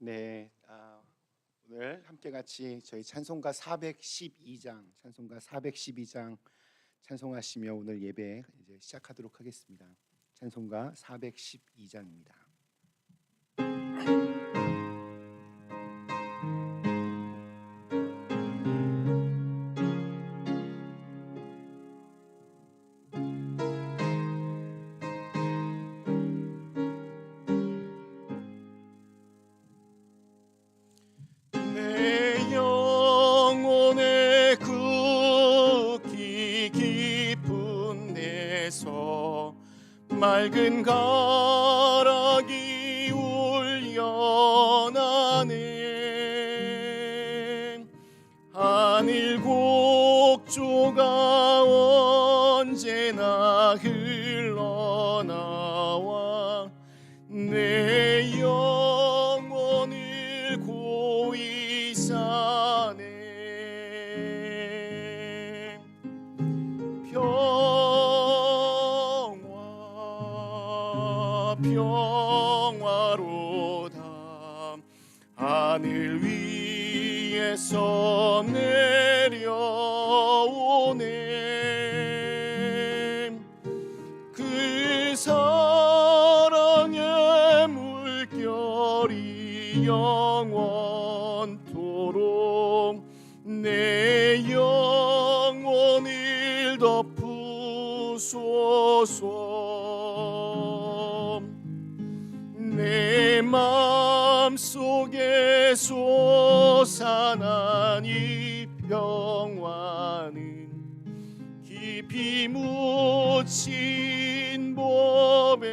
네, 오늘 함께 같이 저희 찬송가 412장 찬송하시며 오늘 예배 이제 시작하도록 하겠습니다. 찬송가 412장입니다. 맑은 가락이 울려나네. 하늘 곡조가 언제나 흘러나와 내 영혼을 고이 사네. 평화로다. 하늘 위에서 내려오네. 그 사랑의 물결이 영원토록 내 영혼을 덮으소서. 내 마음속에 솟아난 이 평화는 깊이 묻힌 보배로다.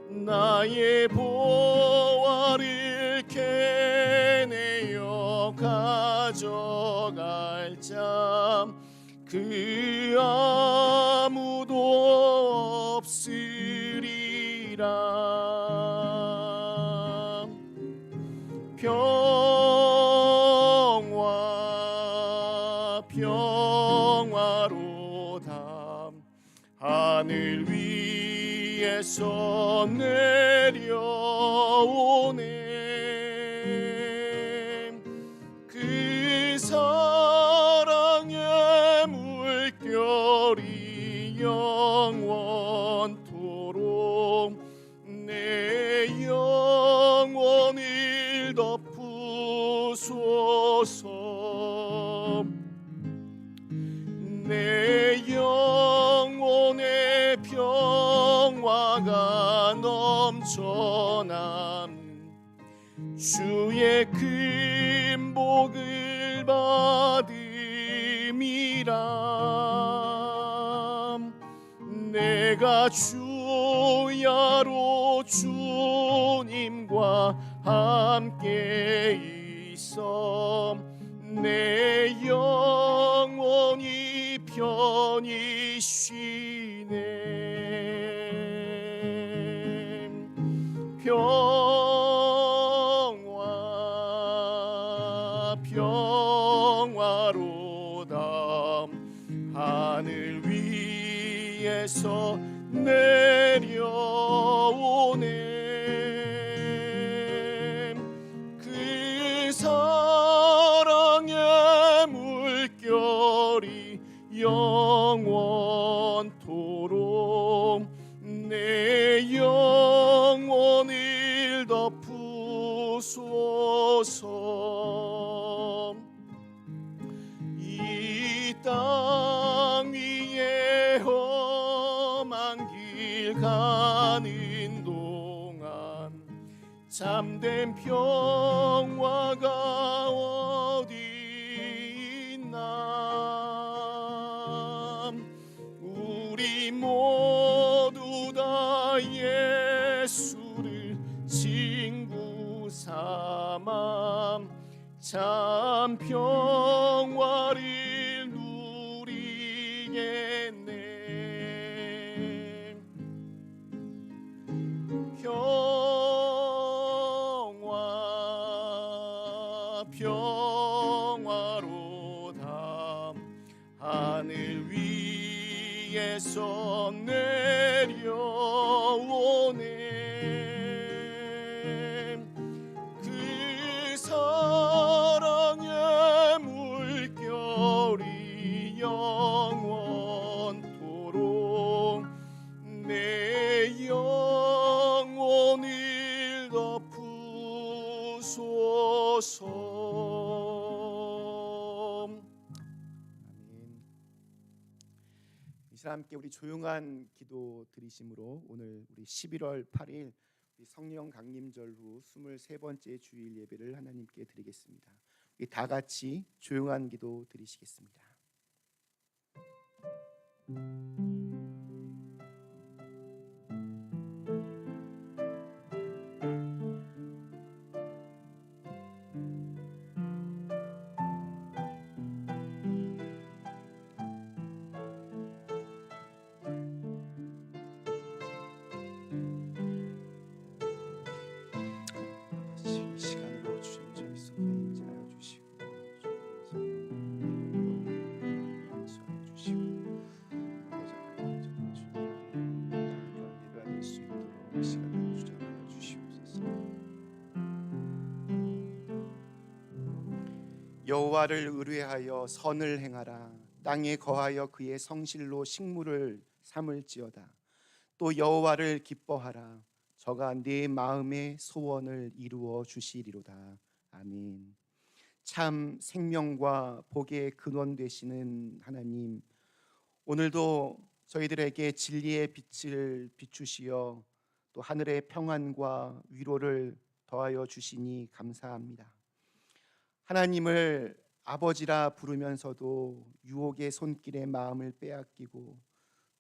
나의 보화를 캐내어 가져갈 자 그 아무도 없으리라. 평화로다. 하늘 위에서 내려오네. 그 사랑의 물결이 영원토록 내 영혼을 덮으소서. 내 영혼의 평화가 넘쳐나는 주의 큰 복을 받음이라. 내가 주야로 주님과 함께 있어 내 영혼이 편히 쉬네. 평화로다. 하늘 위에서 내려오네. 그 사랑의 물결이 영원토록 내 영혼을 덮으소서. 이 땅 위에 험한 길 가는 동안 참된 평화가 어디 있나. 우리 모두 다 예수를 친구 삼아 참 평화를 누리겠네. 평화로다. 하늘 위 위에서 내려오네. 그 사랑의 물결이 영원토록 내 영혼을 덮으소서. 이 시간 함께 우리 조용한 기도 드리심으로 오늘 우리 11월 8일 우리 성령 강림절 후 23번째 주일 예배를 하나님께 드리겠습니다. 우리 다 같이 조용한 기도 드리시겠습니다. 여호와를 의뢰하여 선을 행하라. 땅에 거하여 그의 성실로 식물을 삼을지어다. 또 여호와를 기뻐하라. 저가 네 마음의 소원을 이루어 주시리로다. 아멘. 참 생명과 복의 근원 되시는 하나님, 오늘도 저희들에게 진리의 빛을 비추시어 또 하늘의 평안과 위로를 더하여 주시니 감사합니다. 하나님을 아버지라 부르면서도 유혹의 손길에 마음을 빼앗기고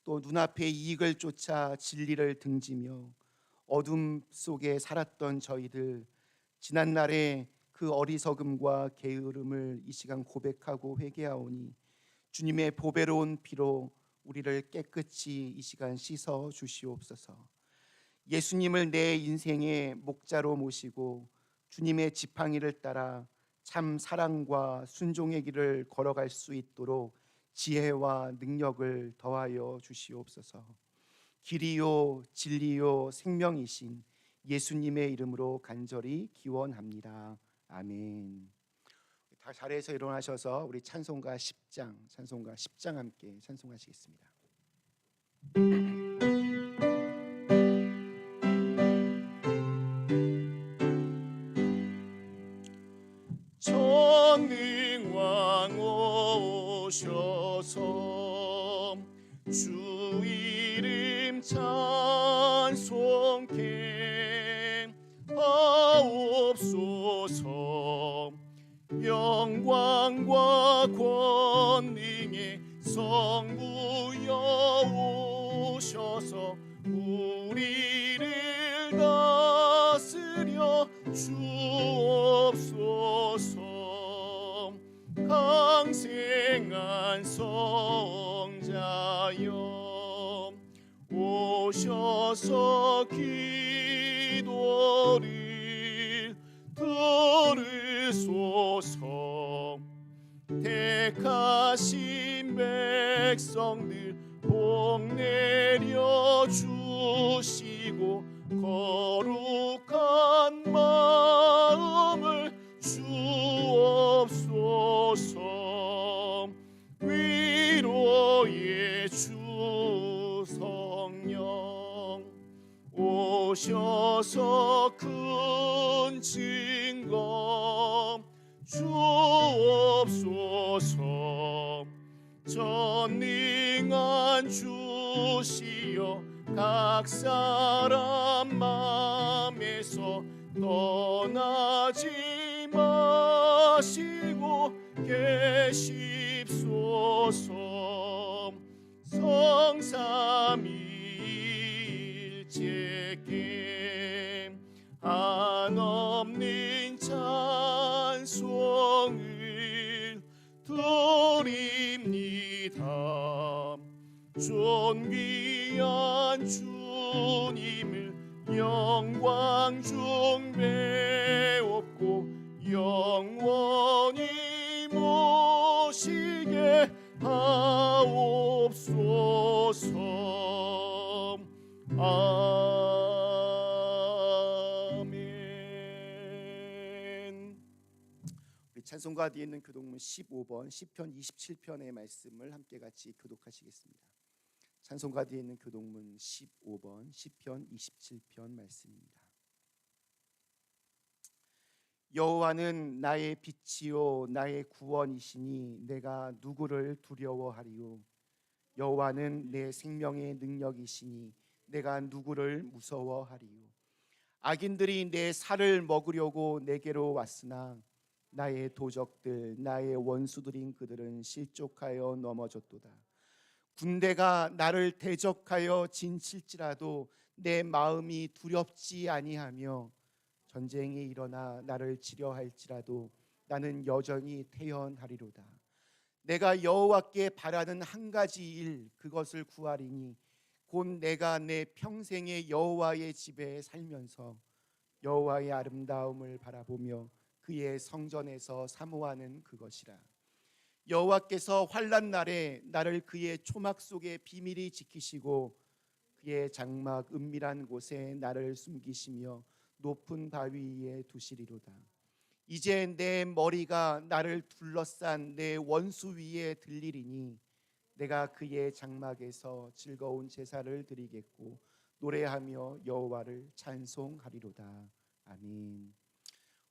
또 눈앞의 이익을 쫓아 진리를 등지며 어둠 속에 살았던 저희들, 지난날의 그 어리석음과 게으름을 이 시간 고백하고 회개하오니 주님의 보배로운 피로 우리를 깨끗이 이 시간 씻어 주시옵소서. 예수님을 내 인생의 목자로 모시고 주님의 지팡이를 따라 참 사랑과 순종의 길을 걸어갈 수 있도록 지혜와 능력을 더하여 주시옵소서. 길이요 진리요 생명이신 예수님의 이름으로 간절히 기원합니다. 아멘. 다 자리에서 일어나셔서 우리 찬송가 10장 함께 찬송하시겠습니다. 전능왕 오셔서 주 이름 찬송케 하옵소서. 영광과 권능의 성부여 오셔서 우리를 다스려 주옵소서. 강생한 성자여 오셔서 기도를 들으소서. 택하신 백성들 복 내려 주시고 거룩한 마음을 주옵소서. 위로의 주 성령 오셔서 큰 증거 주옵소서. 전능한 주시여 각 사람 맘에서 떠나지 마시고 계십소서. 성삼위일체께 한없는 찬송을 드립니다. 존귀한 주님을 영광 중 배웠고 영원히 모시게 하옵소서. 아멘. 우리 찬송가 뒤에 있는 교독문 15번 시편 27편의 말씀을 함께 같이 교독하시겠습니다. 찬송가 뒤에 있는 교독문 15번 시편 27편 말씀입니다. 여호와는 나의 빛이요 나의 구원이시니 내가 누구를 두려워하리요. 여호와는 내 생명의 능력이시니 내가 누구를 무서워하리요. 악인들이 내 살을 먹으려고 내게로 왔으나 나의 도적들 나의 원수들인 그들은 실족하여 넘어졌도다. 군대가 나를 대적하여 진칠지라도 내 마음이 두렵지 아니하며 전쟁이 일어나 나를 치려 할지라도 나는 여전히 태연하리로다. 내가 여호와께 바라는 한 가지 일 그것을 구하리니 곧 내가 내 평생에 여호와의 집에 살면서 여호와의 아름다움을 바라보며 그의 성전에서 사모하는 그것이라. 여호와께서 환난 날에 나를 그의 초막 속에 비밀히 지키시고 그의 장막 은밀한 곳에 나를 숨기시며 높은 바위 위에 두시리로다. 이제 내 머리가 나를 둘러싼 내 원수 위에 들리리니 내가 그의 장막에서 즐거운 제사를 드리겠고 노래하며 여호와를 찬송하리로다. 아멘.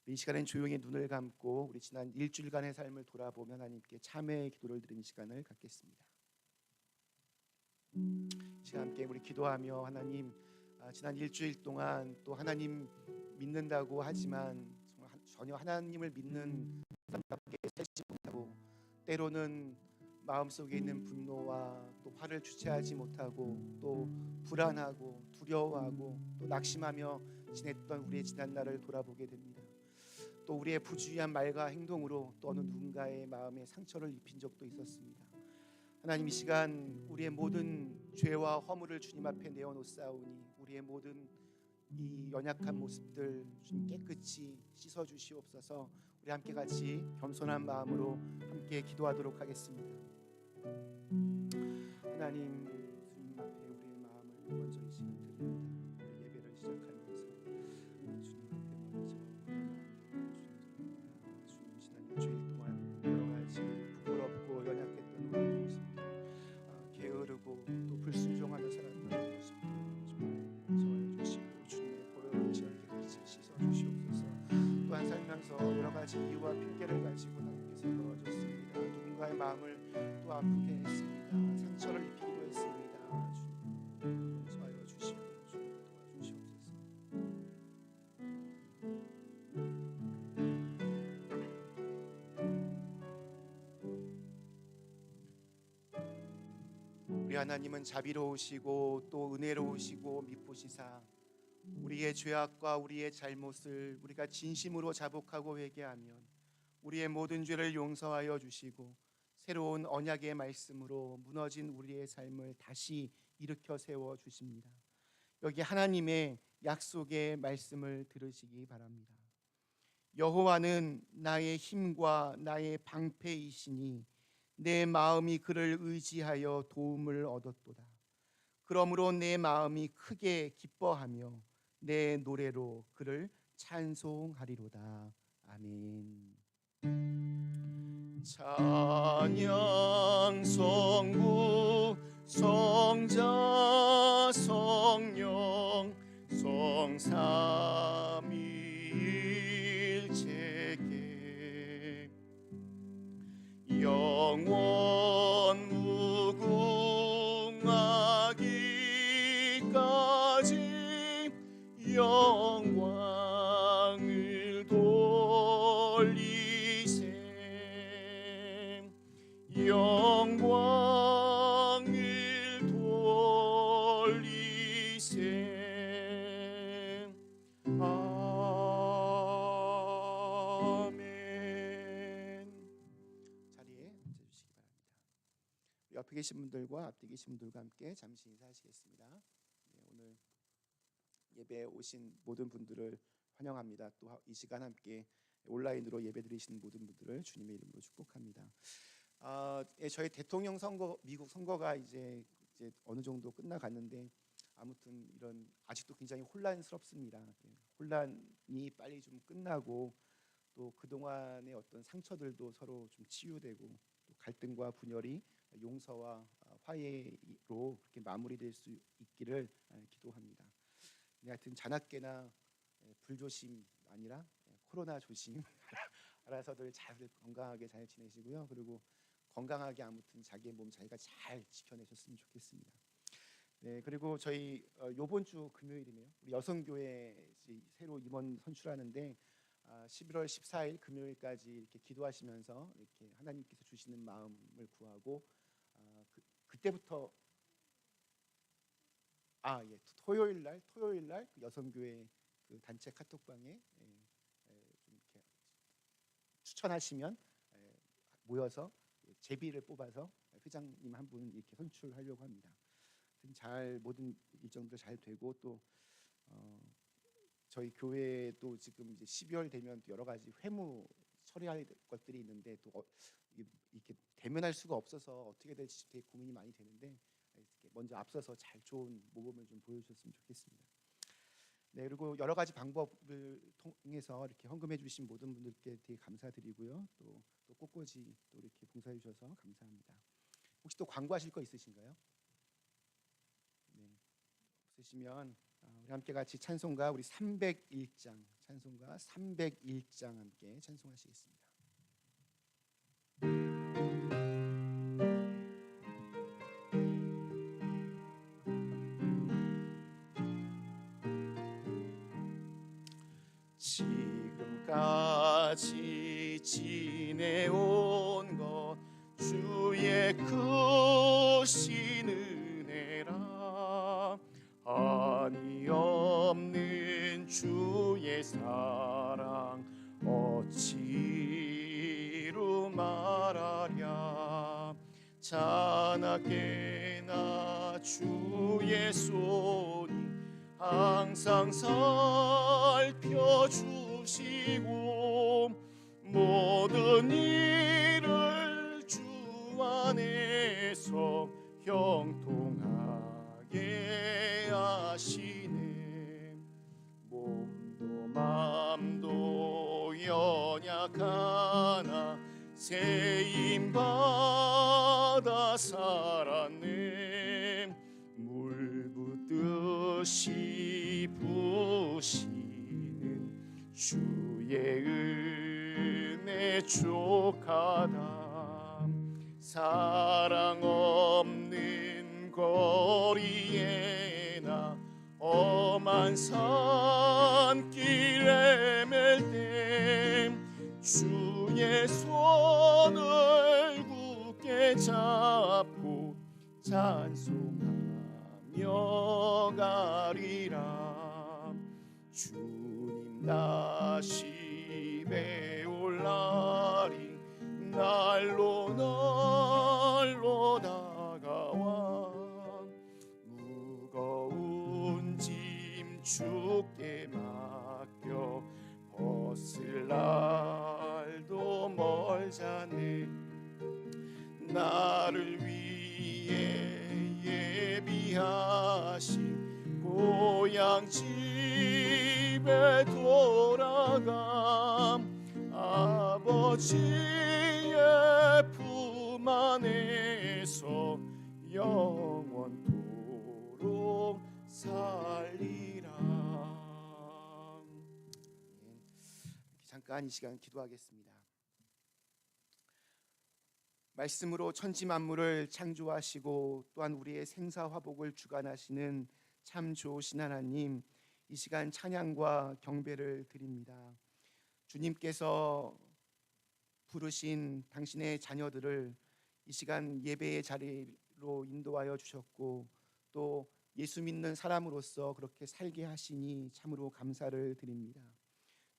이 시간엔 조용히 눈을 감고 우리 지난 일주일간의 삶을 돌아보며 하나님께 참회의 기도를 드리는 시간을 갖겠습니다. 이 시간 함께 우리 기도하며 하나님, 지난 일주일 동안 또 하나님 믿는다고 하지만 전혀 하나님을 믿는 사람답게 살지 못하고 때로는 마음속에 있는 분노와 또 화를 주체하지 못하고 또 불안하고 두려워하고 또 낙심하며 지냈던 우리의 지난 날을 돌아보게 됩니다. 또 우리의 부주의한 말과 행동으로 또 어느 누군가의 마음에 상처를 입힌 적도 있었습니다. 하나님, 이 시간 우리의 모든 죄와 허물을 주님 앞에 내어놓사오니 우리의 모든 이 연약한 모습들 주님 깨끗이 씻어 주시옵소서. 우리 함께 같이 겸손한 마음으로 함께 기도하도록 하겠습니다. 하나님, 주님 앞에 우리의 마음을 먼저 이 시간 드립니다. 우리 예배를 시작하면서 주님 앞에 먼저 주님 지난 일주일 동안 여러 가지 부끄럽고 연약했던 우리의 모습들, 게으르고 또 불순종하는 사람들의 모습들 용서해 주시고 주님의 보혈로 지역에 같이 씻어 주시옵소서. 또한 살면서 여러 가지 이유와 핑계를 가지고 하나님께서 멀어졌습니다. 누군가의 마음을 또 아프게 했습니다. 상처를 입히기도 했습니다. 주님 용서하여 주시고 주님 도와주시옵소서. 우리 하나님은 자비로우시고 또 은혜로우시고 미쁘시사 우리의 죄악과 우리의 잘못을 우리가 진심으로 자복하고 회개하면 우리의 모든 죄를 용서하여 주시고 새로운 언약의 말씀으로 무너진 우리의 삶을 다시 일으켜 세워 주십니다. 여기 하나님의 약속의 말씀을 들으시기 바랍니다. 여호와는 나의 힘과 나의 방패이시니 내 마음이 그를 의지하여 도움을 얻었도다. 그러므로 내 마음이 크게 기뻐하며 내 노래로 그를 찬송하리로다. 아멘. 찬양 성부 성자 성령 성삼위일체계 영원 무궁하기까지 영광을 돌리세 영광을 돌리세. 아멘. 자리에 앉아주시기 바랍니다. 옆에 계신 분들과 앞뒤 계신 분들과 함께 잠시 인사하시겠습니다. 네, 오늘 예배에 오신 모든 분들을 환영합니다. 또 이 시간 함께 온라인으로 예배 드리시는 모든 분들을 주님의 이름으로 축복합니다. 저희 대통령 선거, 미국 선거가 이제 어느 정도 끝나갔는데 아무튼 이런 아직도 굉장히 혼란스럽습니다. 혼란이 빨리 좀 끝나고 또 그동안의 어떤 상처들도 서로 좀 치유되고 또 갈등과 분열이 용서와 화해로 그렇게 마무리될 수 있기를 기도합니다. 하여튼 자나깨나 불조심 아니라 코로나 조심 알아서들 잘 건강하게 잘 지내시고요. 그리고 건강하게 아무튼 자기의 몸 자기가 잘 지켜내셨으면 좋겠습니다. 네, 그리고 저희 요번 주 금요일이네요. 우리 여성교회 새로 임원 선출하는데 11월 14일 금요일까지 이렇게 기도하시면서 이렇게 하나님께서 주시는 마음을 구하고 그때부터 예, 토요일 날 그 여성교회 그 단체 카톡방에 좀 이렇게 추천하시면 모여서 제비를 뽑아서 회장님 한 분 이렇게 선출하려고 합니다. 잘 모든 일정도 잘 되고 또 저희 교회도 지금 이제 12월 되면 또 여러 가지 회무 처리할 것들이 있는데 또 이렇게 대면할 수가 없어서 어떻게 될지 되게 고민이 많이 되는데 먼저 앞서서 잘 좋은 모범을 좀 보여주셨으면 좋겠습니다. 네, 그리고 여러 가지 방법을 통해서 이렇게 헌금해 주신 모든 분들께 되게 감사드리고요. 또 꽃꽂이 또 이렇게 봉사해 주셔서 감사합니다. 혹시 또 광고하실 거 있으신가요? 네, 없으시면 우리 함께 같이 찬송가 우리 301장 찬송가 301장 함께 찬송하시겠습니다. 지금까지 지내온 것 주의 크신 은혜라 한이 없는 주의 사랑 어찌로 말하랴 자나깨나 주의 손이 항상 살펴주시고 모든 일을 주 안에서 형통하게 하시네 몸도 맘도 연약하나 세임받아 살았네 물 붓듯이 부시는 주의 은혜 족하다 사랑 없는 거리에나 험한 산길에 맬 때 주의 손을 굳게 잡고 찬송하며 가리라 주님 다시 배울 날이 날로 다가와 무거운 짐 주께 맡겨 벗을 날도 멀잖네 나를 위해 예비하신 고향 집에 돌아가 아버지의 품 안에서 영원토록 살리라. 잠깐 이 시간 기도하겠습니다. 말씀으로 천지 만물을 창조하시고 또한 우리의 생사화복을 주관하시는 참 좋으신 하나님, 이 시간 찬양과 경배를 드립니다. 주님께서 부르신 당신의 자녀들을 이 시간 예배의 자리로 인도하여 주셨고 또 예수 믿는 사람으로서 그렇게 살게 하시니 참으로 감사를 드립니다.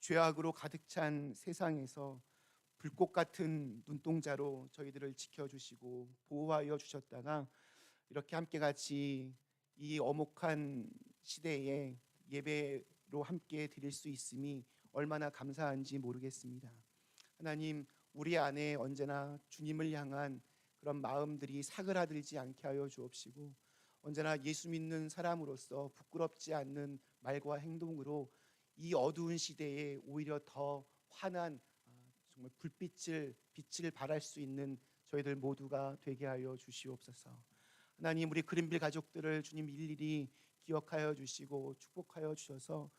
죄악으로 가득 찬 세상에서 불꽃 같은 눈동자로 저희들을 지켜주시고 보호하여 주셨다가 이렇게 함께 같이 이 엄혹한 시대에 예배로 함께 드릴 수 있음이 얼마나 감사한지 모르겠습니다. 하나님, 우리 안에 언제나 주님을 향한 그런 마음들이 사그라들지 않게 하여 주옵시고, 언제나 예수 믿는 사람으로서 부끄럽지 않는 말과 행동으로 이 어두운 시대에 오히려 더 환한 정말 빛을 발할 수 있는 저희들 모두가 되게 하여 주시옵소서. 하나님, 우리 그린빌 가족들을 주님 일일이 기억하여 주시고 축복하여 주셔서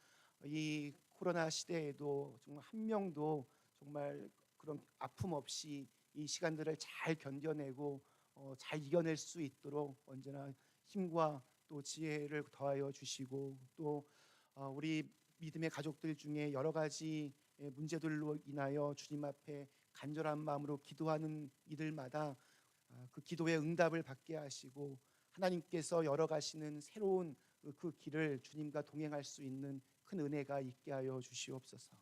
이 코로나 시대에도 정말 한 명도 정말 그런 아픔 없이 이 시간들을 잘 견뎌내고 잘 이겨낼 수 있도록 언제나 힘과 또 지혜를 더하여 주시고, 또 우리 믿음의 가족들 중에 여러 가지 문제들로 인하여 주님 앞에 간절한 마음으로 기도하는 이들마다 그 기도의 응답을 받게 하시고, 하나님께서 열어가시는 새로운 그 길을 주님과 동행할 수 있는 큰 은혜가 있게 하여 주시옵소서.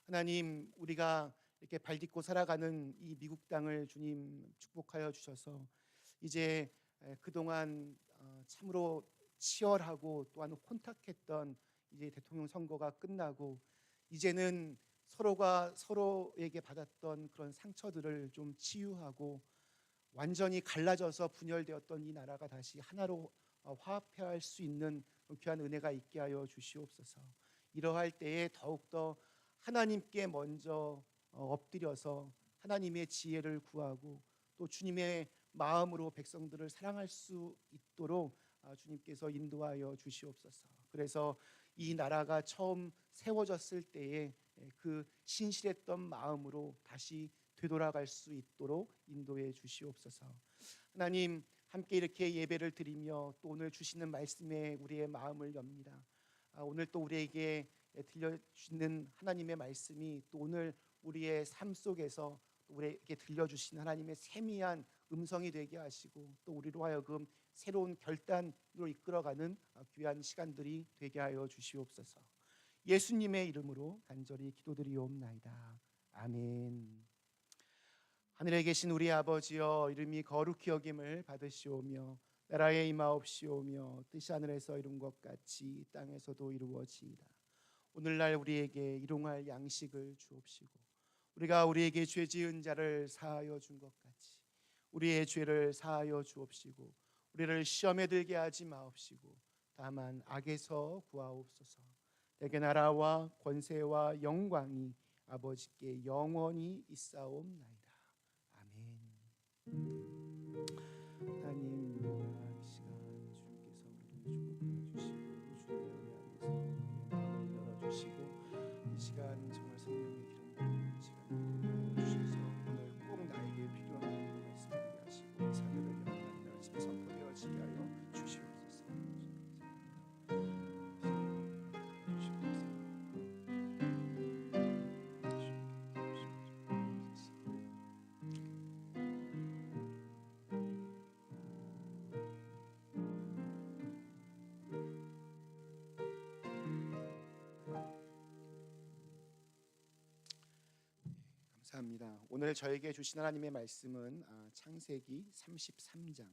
하나님, 우리가 이렇게 발딛고 살아가는 이 미국 땅을 주님 축복하여 주셔서 이제 그동안 참으로 치열하고 또한 혼탁했던 이제 대통령 선거가 끝나고, 이제는 서로가 서로에게 받았던 그런 상처들을 좀 치유하고 완전히 갈라져서 분열되었던 이 나라가 다시 하나로 화합할 수 있는 귀한 은혜가 있게 하여 주시옵소서. 이러할 때에 더욱더 하나님께 먼저 엎드려서 하나님의 지혜를 구하고 또 주님의 마음으로 백성들을 사랑할 수 있도록 주님께서 인도하여 주시옵소서. 그래서 이 나라가 처음 세워졌을 때에 그 신실했던 마음으로 다시 되돌아갈 수 있도록 인도해 주시옵소서. 하나님, 함께 이렇게 예배를 드리며 또 오늘 주시는 말씀에 우리의 마음을 엽니다. 오늘 또 우리에게 들려주시는 하나님의 말씀이 또 오늘 우리의 삶 속에서 우리에게 들려주신 하나님의 세미한 음성이 되게 하시고, 또 우리로 하여금 새로운 결단으로 이끌어가는 귀한 시간들이 되게 하여 주시옵소서. 예수님의 이름으로 간절히 기도드리옵나이다. 아멘. 하늘에 계신 우리 아버지여, 이름이 거룩히 여김을 받으시오며 나라에 임하옵시오며 뜻이 하늘에서 이룬 것 같이 땅에서도 이루어지이다. 오늘날 우리에게 일용할 양식을 주옵시고, 우리가 우리에게 죄 지은 자를 사하여 준 것 같이 우리의 죄를 사하여 주옵시고, 우리를 시험에 들게 하지 마옵시고 다만 악에서 구하옵소서. 내게 나라와 권세와 영광이 아버지께 영원히 있사옵나이다. 아멘. 하나님, 이 시간 주님께서 우리를 축복하여 주시고 주님의 은혜 안에서 우리의 마음을 열어주시고, 이 시간 정말 성령의 기름 시간 되게 주셔서 오늘 꼭 나에게 필요한 말씀 되게 하시고 이 사역을 영원한 말씀이 선포되어지게 하여 주시옵소서. 감사합니다. 오늘 저에게 주신 하나님의 말씀은 창세기 33장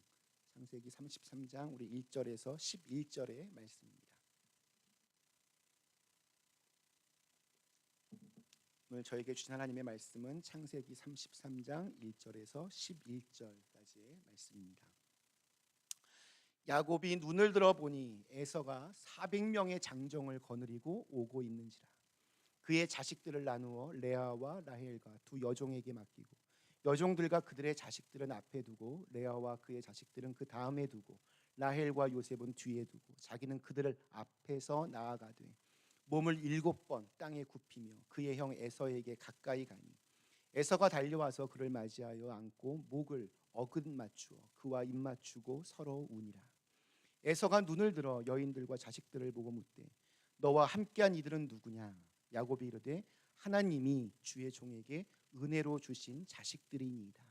우리 1절에서 11절의 말씀입니다. 오늘 저에게 주신 하나님의 말씀은 창세기 33장 1절에서 11절까지의 말씀입니다. 야곱이 눈을 들어 보니 에서가 400명의 장정을 거느리고 오고 있는지라. 그의 자식들을 나누어 레아와 라헬과 두 여종에게 맡기고 여종들과 그들의 자식들은 앞에 두고 레아와 그의 자식들은 그 다음에 두고 라헬과 요셉은 뒤에 두고 자기는 그들을 앞에서 나아가되 몸을 7번 땅에 굽히며 그의 형 에서에게 가까이 가니 에서가 달려와서 그를 맞이하여 안고 목을 어긋 맞추어 그와 입 맞추고 서로 우니라. 에서가 눈을 들어 여인들과 자식들을 보고 묻되 너와 함께한 이들은 누구냐? 야곱이 이르되 하나님이 주의 종에게 은혜로 주신 자식들이니이다.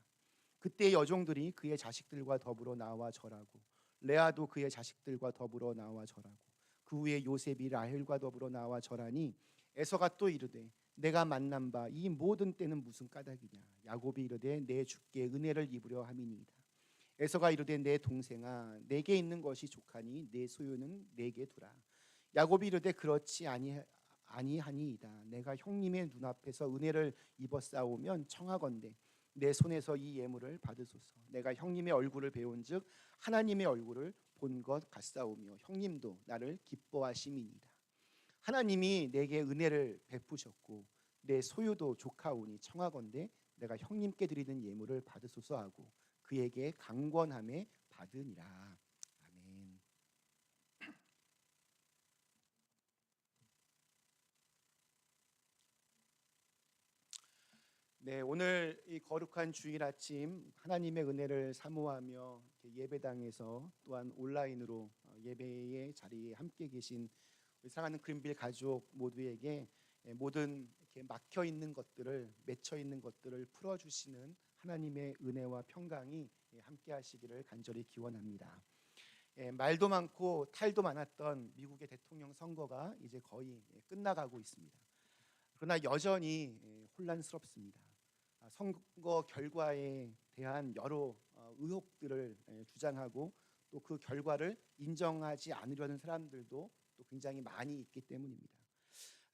그때 여종들이 그의 자식들과 더불어 나와 절하고 레아도 그의 자식들과 더불어 나와 절하고 그 후에 요셉이 라헬과 더불어 나와 절하니 에서가 또 이르되 내가 만난 바 이 모든 때는 무슨 까닭이냐? 야곱이 이르되 내 주께 은혜를 입으려 함이니이다. 에서가 이르되 내 동생아 내게 있는 것이 족하니 내 소유는 내게 두라. 야곱이 이르되 그렇지 아니하니이다. 내가 형님의 눈앞에서 은혜를 입었사오면 청하건대 내 손에서 이 예물을 받으소서. 내가 형님의 얼굴을 배운즉 하나님의 얼굴을 본 것 같사오며 형님도 나를 기뻐하심이니이다. 하나님이 내게 은혜를 베푸셨고 내 소유도 조카오니 청하건대 내가 형님께 드리는 예물을 받으소서 하고 그에게 강권함에 받으니라. 아멘. 네, 오늘 이 거룩한 주일 아침 하나님의 은혜를 사모하며 예배당에서 또한 온라인으로 예배의 자리에 함께 계신 우리 사랑하는 그린빌 가족 모두에게 모든 이렇게 막혀 있는 것들을, 맺혀 있는 것들을 풀어 주시는 하나님의 은혜와 평강이 함께 하시기를 간절히 기원합니다. 말도 많고 탈도 많았던 미국의 대통령 선거가 이제 거의 끝나가고 있습니다. 그러나 여전히 혼란스럽습니다. 선거 결과에 대한 여러 의혹들을 주장하고 또 그 결과를 인정하지 않으려는 사람들도 또 굉장히 많이 있기 때문입니다.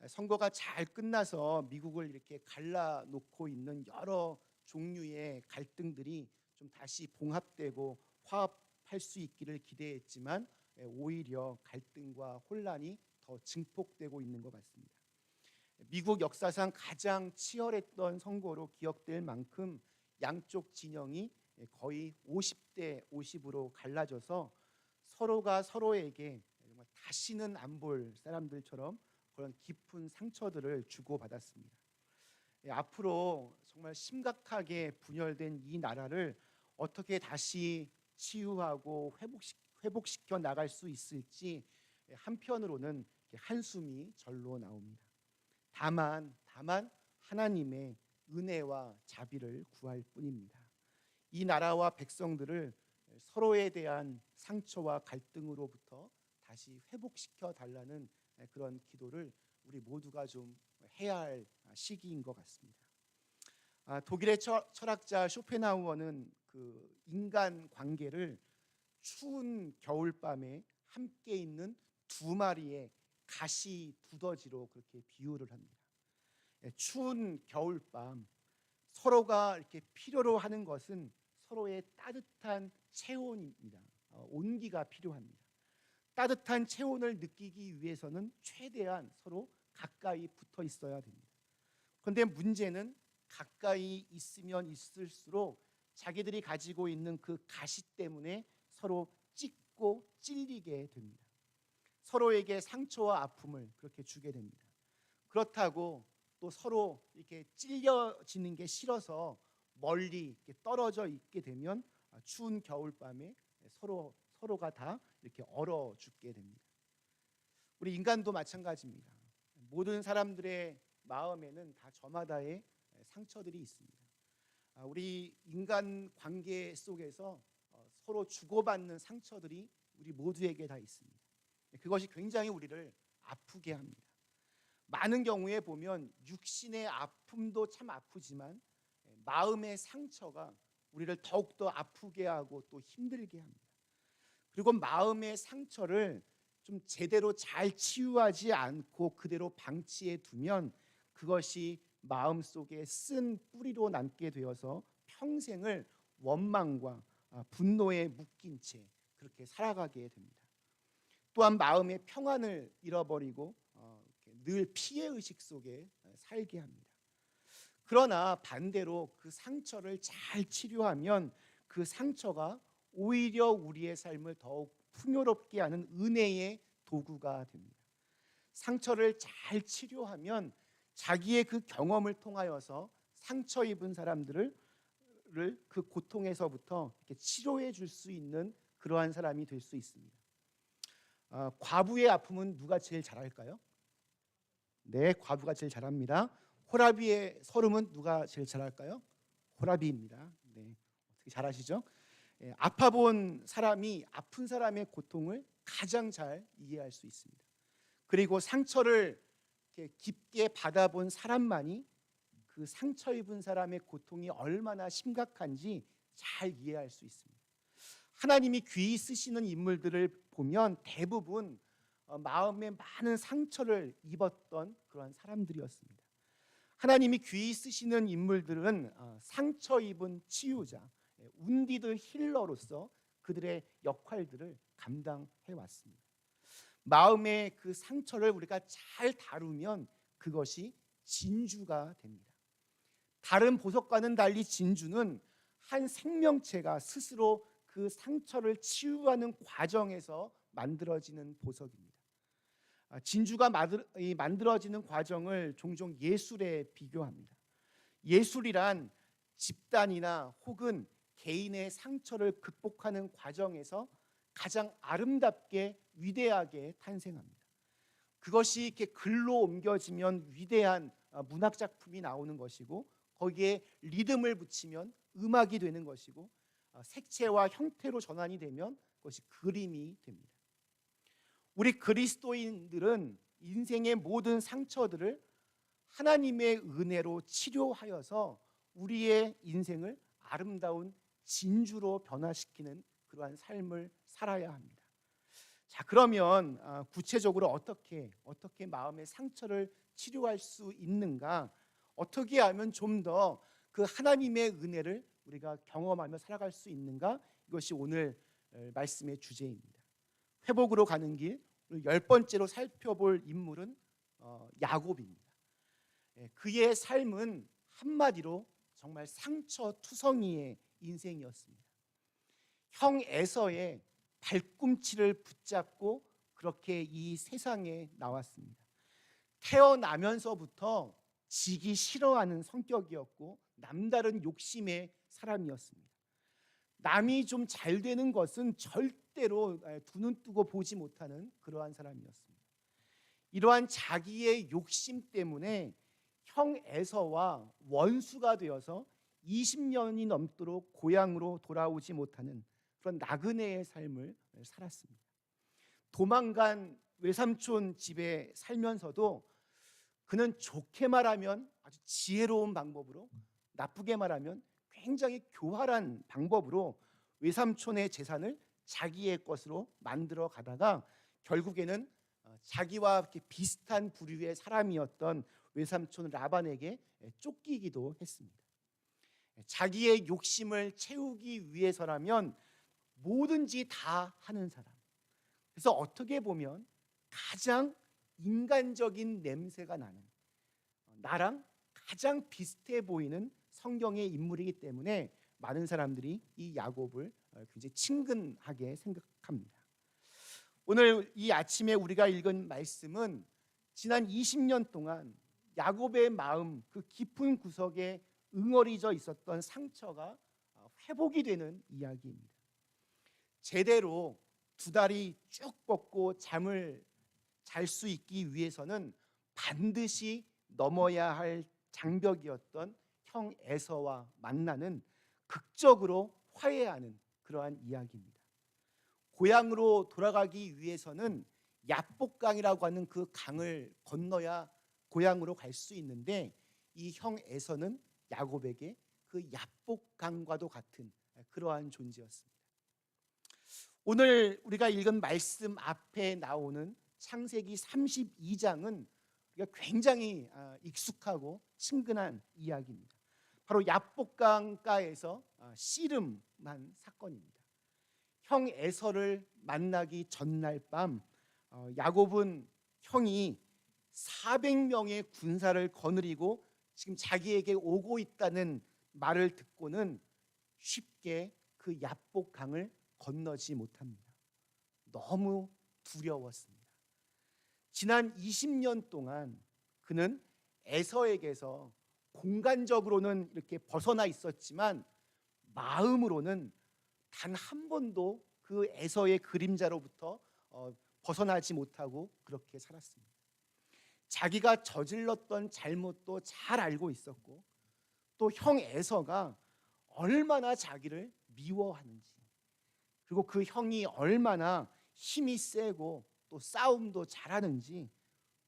선거가 잘 끝나서 미국을 이렇게 갈라놓고 있는 여러 종류의 갈등들이 좀 다시 봉합되고 화합할 수 있기를 기대했지만 오히려 갈등과 혼란이 더 증폭되고 있는 것 같습니다. 미국 역사상 가장 치열했던 선거로 기억될 만큼 양쪽 진영이 거의 50대 50으로 갈라져서 서로가 서로에게 정말 다시는 안 볼 사람들처럼 그런 깊은 상처들을 주고받았습니다. 앞으로 정말 심각하게 분열된 이 나라를 어떻게 다시 치유하고 회복시켜 나갈 수 있을지 한편으로는 한숨이 절로 나옵니다. 다만 하나님의 은혜와 자비를 구할 뿐입니다. 이 나라와 백성들을 서로에 대한 상처와 갈등으로부터 다시 회복시켜 달라는 그런 기도를 우리 모두가 좀 해야 할 시기인 것 같습니다. 독일의 철학자 쇼펜하우어는 그 인간 관계를 추운 겨울밤에 함께 있는 두 마리의 가시 두더지로 그렇게 비유를 합니다. 추운 겨울밤 서로가 이렇게 필요로 하는 것은 서로의 따뜻한 체온입니다. 온기가 필요합니다. 따뜻한 체온을 느끼기 위해서는 최대한 서로 가까이 붙어 있어야 됩니다. 그런데 문제는 가까이 있으면 있을수록 자기들이 가지고 있는 그 가시 때문에 서로 찢고 찔리게 됩니다. 서로에게 상처와 아픔을 그렇게 주게 됩니다. 그렇다고 또 서로 이렇게 찔려지는 게 싫어서 멀리 이렇게 떨어져 있게 되면 추운 겨울밤에 서로가 다 이렇게 얼어 죽게 됩니다. 우리 인간도 마찬가지입니다. 모든 사람들의 마음에는 다 저마다의 상처들이 있습니다. 우리 인간 관계 속에서 서로 주고받는 상처들이 우리 모두에게 다 있습니다. 그것이 굉장히 우리를 아프게 합니다. 많은 경우에 보면 육신의 아픔도 참 아프지만 마음의 상처가 우리를 더욱더 아프게 하고 또 힘들게 합니다. 그리고 마음의 상처를 좀 제대로 잘 치유하지 않고 그대로 방치해 두면 그것이 마음속에 쓴 뿌리로 남게 되어서 평생을 원망과 분노에 묶인 채 그렇게 살아가게 됩니다. 또한 마음의 평안을 잃어버리고 늘 피해의식 속에 살게 합니다. 그러나 반대로 그 상처를 잘 치료하면 그 상처가 오히려 우리의 삶을 더욱 풍요롭게 하는 은혜의 도구가 됩니다. 상처를 잘 치료하면 자기의 그 경험을 통하여서 상처 입은 사람들을 그 고통에서부터 이렇게 치료해 줄 수 있는 그러한 사람이 될 수 있습니다. 과부의 아픔은 누가 제일 잘할까요? 네, 과부가 제일 잘합니다. 호라비의 서름은 누가 제일 잘할까요? 호라비입니다. 네, 어떻게 잘하시죠? 아파본 사람이 아픈 사람의 고통을 가장 잘 이해할 수 있습니다. 그리고 상처를 이렇게 깊게 받아본 사람만이 그 상처 입은 사람의 고통이 얼마나 심각한지 잘 이해할 수 있습니다. 하나님이 귀히 쓰시는 인물들을 보면 대부분 마음에 많은 상처를 입었던 그러한 사람들이었습니다. 하나님이 귀히 쓰시는 인물들은 상처 입은 치유자, 운디드 힐러로서 그들의 역할들을 감당해 왔습니다. 마음의 그 상처를 우리가 잘 다루면 그것이 진주가 됩니다. 다른 보석과는 달리 진주는 한 생명체가 스스로 그 상처를 치유하는 과정에서 만들어지는 보석입니다. 진주가 만들어지는 과정을 종종 예술에 비교합니다. 예술이란 집단이나 혹은 개인의 상처를 극복하는 과정에서 가장 아름답게 위대하게 탄생합니다. 그것이 이렇게 글로 옮겨지면 위대한 문학 작품이 나오는 것이고, 거기에 리듬을 붙이면 음악이 되는 것이고, 색채와 형태로 전환이 되면 그것이 그림이 됩니다. 우리 그리스도인들은 인생의 모든 상처들을 하나님의 은혜로 치료하여서 우리의 인생을 아름다운 진주로 변화시키는 그러한 삶을 살아야 합니다. 자, 그러면 구체적으로 어떻게 마음의 상처를 치료할 수 있는가? 어떻게 하면 좀 더 그 하나님의 은혜를 우리가 경험하며 살아갈 수 있는가? 이것이 오늘 말씀의 주제입니다. 회복으로 가는 길, 열 번째로 살펴볼 인물은 야곱입니다. 그의 삶은 한마디로 정말 상처투성이의 인생이었습니다. 형 에서의 발꿈치를 붙잡고 그렇게 이 세상에 나왔습니다. 태어나면서부터 지기 싫어하는 성격이었고 남다른 욕심의 사람이었습니다. 남이 좀 잘 되는 것은 절대로 두 눈 뜨고 보지 못하는 그러한 사람이었습니다. 이러한 자기의 욕심 때문에 형 에서와 원수가 되어서 20년이 넘도록 고향으로 돌아오지 못하는 그런 나그네의 삶을 살았습니다. 도망간 외삼촌 집에 살면서도 그는 좋게 말하면 아주 지혜로운 방법으로, 나쁘게 말하면 굉장히 교활한 방법으로 외삼촌의 재산을 자기의 것으로 만들어 가다가 결국에는 자기와 이렇게 비슷한 부류의 사람이었던 외삼촌 라반에게 쫓기기도 했습니다. 자기의 욕심을 채우기 위해서라면 뭐든지 다 하는 사람. 그래서 어떻게 보면 가장 인간적인 냄새가 나는, 나랑 가장 비슷해 보이는 성경의 인물이기 때문에 많은 사람들이 이 야곱을 굉장히 친근하게 생각합니다. 오늘 이 아침에 우리가 읽은 말씀은 지난 20년 동안 야곱의 마음 그 깊은 구석에 응어리져 있었던 상처가 회복이 되는 이야기입니다. 제대로 두 다리 쭉 뻗고 잠을 잘 수 있기 위해서는 반드시 넘어야 할 장벽이었던 형 에서와 만나는 극적으로 화해하는 그러한 이야기입니다. 고향으로 돌아가기 위해서는 야복강이라고 하는 그 강을 건너야 고향으로 갈 수 있는데 이 형 에서는 야곱에게 그 야복강과도 같은 그러한 존재였습니다. 오늘 우리가 읽은 말씀 앞에 나오는 창세기 32장은 우리가 굉장히 익숙하고 친근한 이야기입니다. 바로 야복강가에서 씨름한 사건입니다. 형 에서를 만나기 전날 밤 야곱은 형이 400명의 군사를 거느리고 지금 자기에게 오고 있다는 말을 듣고는 쉽게 그 야복강을 건너지 못합니다. 너무 두려웠습니다. 지난 20년 동안 그는 에서에게서 공간적으로는 이렇게 벗어나 있었지만 마음으로는 단 한 번도 그 에서의 그림자로부터 벗어나지 못하고 그렇게 살았습니다. 자기가 저질렀던 잘못도 잘 알고 있었고 또 형 에서가 얼마나 자기를 미워하는지, 그리고 그 형이 얼마나 힘이 세고 또 싸움도 잘하는지,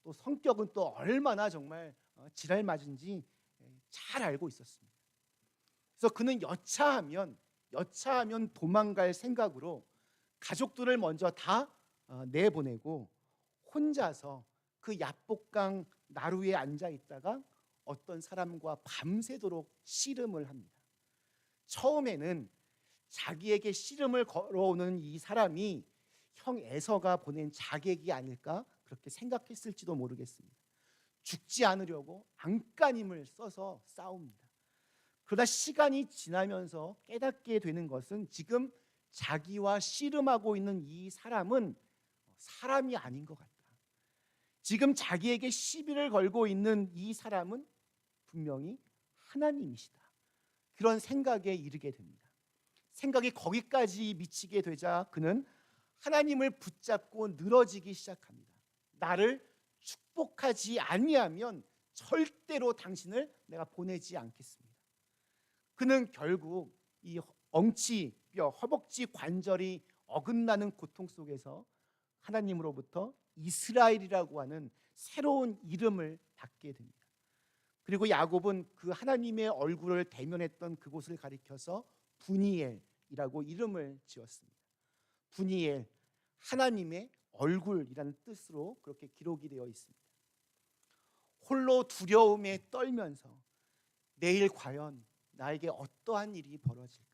또 성격은 또 얼마나 정말 지랄맞은지 잘 알고 있었습니다. 그래서 그는 여차하면 도망갈 생각으로 가족들을 먼저 다 내보내고 혼자서 그 야복강 나루에 앉아 있다가 어떤 사람과 밤새도록 씨름을 합니다. 처음에는 자기에게 씨름을 걸어오는 이 사람이 형 에서가 보낸 자객이 아닐까 그렇게 생각했을지도 모르겠습니다. 죽지 않으려고 안간힘을 써서 싸웁니다. 그러다 시간이 지나면서 깨닫게 되는 것은 지금 자기와 씨름하고 있는 이 사람은 사람이 아닌 것 같다. 지금 자기에게 시비를 걸고 있는 이 사람은 분명히 하나님이시다. 그런 생각에 이르게 됩니다. 생각이 거기까지 미치게 되자 그는 하나님을 붙잡고 늘어지기 시작합니다. 나를 축복하지 아니하면 절대로 당신을 내가 보내지 않겠습니다. 그는 결국 이 엉치뼈, 허벅지 관절이 어긋나는 고통 속에서 하나님으로부터 이스라엘이라고 하는 새로운 이름을 받게 됩니다. 그리고 야곱은 그 하나님의 얼굴을 대면했던 그곳을 가리켜서 분이엘이라고 이름을 지었습니다. 분이엘, 하나님의 얼굴이라는 뜻으로 그렇게 기록이 되어 있습니다. 홀로 두려움에 떨면서 내일 과연 나에게 어떠한 일이 벌어질까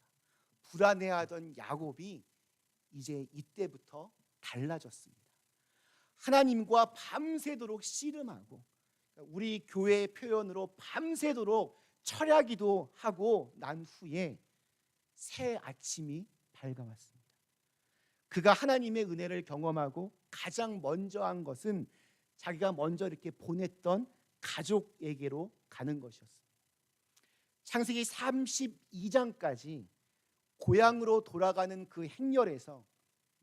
불안해하던 야곱이 이제 이때부터 달라졌습니다. 하나님과 밤새도록 씨름하고, 우리 교회의 표현으로 밤새도록 철야기도 하고 난 후에 새 아침이 밝아왔습니다. 그가 하나님의 은혜를 경험하고 가장 먼저 한 것은 자기가 먼저 이렇게 보냈던 가족에게로 가는 것이었습니다. 창세기 32장까지 고향으로 돌아가는 그 행렬에서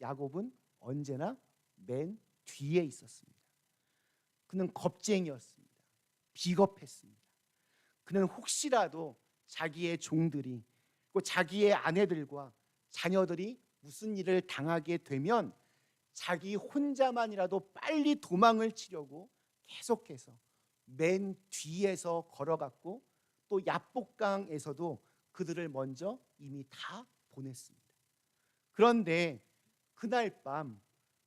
야곱은 언제나 맨 뒤에 있었습니다. 그는 겁쟁이였습니다. 비겁했습니다. 그는 혹시라도 자기의 종들이, 또 자기의 아내들과 자녀들이 무슨 일을 당하게 되면 자기 혼자만이라도 빨리 도망을 치려고 계속해서 맨 뒤에서 걸어갔고, 또 야복강에서도 그들을 먼저 이미 다 보냈습니다. 그런데 그날 밤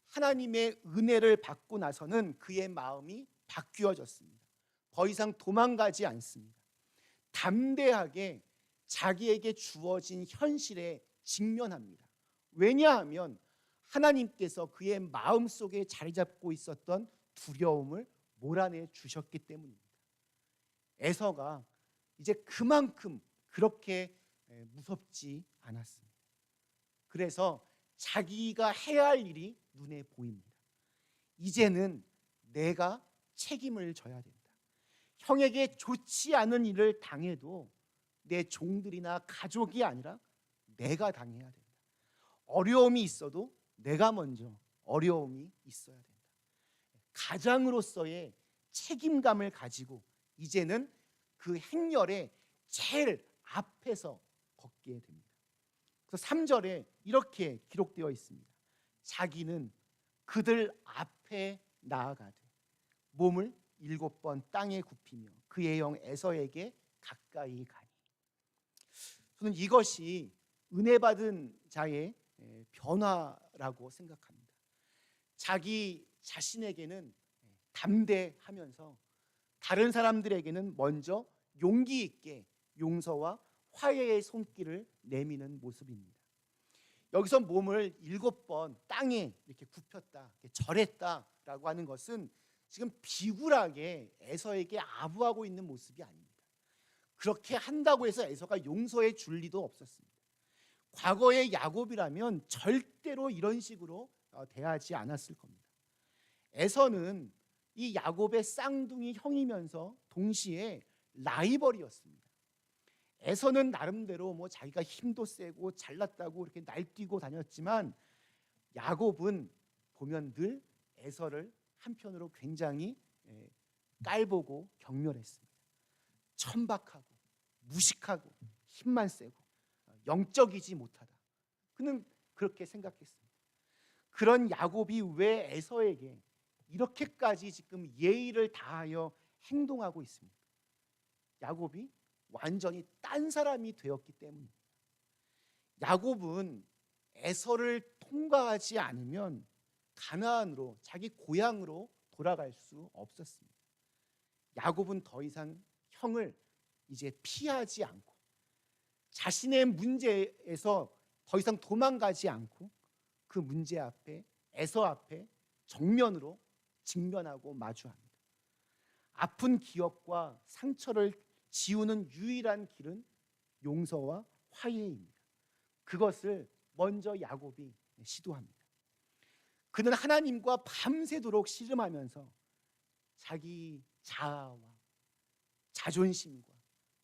하나님의 은혜를 받고 나서는 그의 마음이 바뀌어졌습니다. 더 이상 도망가지 않습니다. 담대하게 자기에게 주어진 현실에 직면합니다. 왜냐하면 하나님께서 그의 마음속에 자리 잡고 있었던 두려움을 몰아내 주셨기 때문입니다. 에서가 이제 그만큼 그렇게 무섭지 않았습니다. 그래서 자기가 해야 할 일이 눈에 보입니다. 이제는 내가 책임을 져야 된다. 형에게 좋지 않은 일을 당해도 내 종들이나 가족이 아니라 내가 당해야 된다. 어려움이 있어도 내가 먼저 어려움이 있어야 된다. 가장으로서의 책임감을 가지고 이제는 그 행렬에 제일 앞에서 걷게 됩니다. 그래서 3절에 이렇게 기록되어 있습니다. 자기는 그들 앞에 나아가되 몸을 7번 땅에 굽히며 그의 형 에서에게 가까이 가니. 저는 이것이 은혜 받은 자의 변화라고 생각합니다. 자기 자신에게는 담대하면서 다른 사람들에게는 먼저 용기 있게 용서와 화해의 손길을 내미는 모습입니다. 여기서 몸을 7번 땅에 이렇게 굽혔다, 이렇게 절했다라고 하는 것은 지금 비굴하게 에서에게 아부하고 있는 모습이 아닙니다. 그렇게 한다고 해서 에서가 용서해 줄 리도 없었습니다. 과거의 야곱이라면 절대로 이런 식으로 대하지 않았을 겁니다. 에서는 이 야곱의 쌍둥이 형이면서 동시에 라이벌이었습니다. 에서는 나름대로 뭐 자기가 힘도 세고 잘났다고 이렇게 날뛰고 다녔지만 야곱은 보면 늘 에서를 한편으로 굉장히 깔보고 경멸했습니다. 천박하고 무식하고 힘만 세고 영적이지 못하다. 그는 그렇게 생각했습니다. 그런 야곱이 왜 에서에게 이렇게까지 지금 예의를 다하여 행동하고 있습니까? 야곱이 완전히 딴 사람이 되었기 때문입니다. 야곱은 에서를 통과하지 않으면 가나안으로 자기 고향으로 돌아갈 수 없었습니다. 야곱은 더 이상 형을 이제 피하지 않고 자신의 문제에서 더 이상 도망가지 않고 그 문제 앞에 에서 앞에 정면으로 직면하고 마주합니다. 아픈 기억과 상처를 지우는 유일한 길은 용서와 화해입니다. 그것을 먼저 야곱이 시도합니다. 그는 하나님과 밤새도록 씨름하면서 자기 자아와 자존심과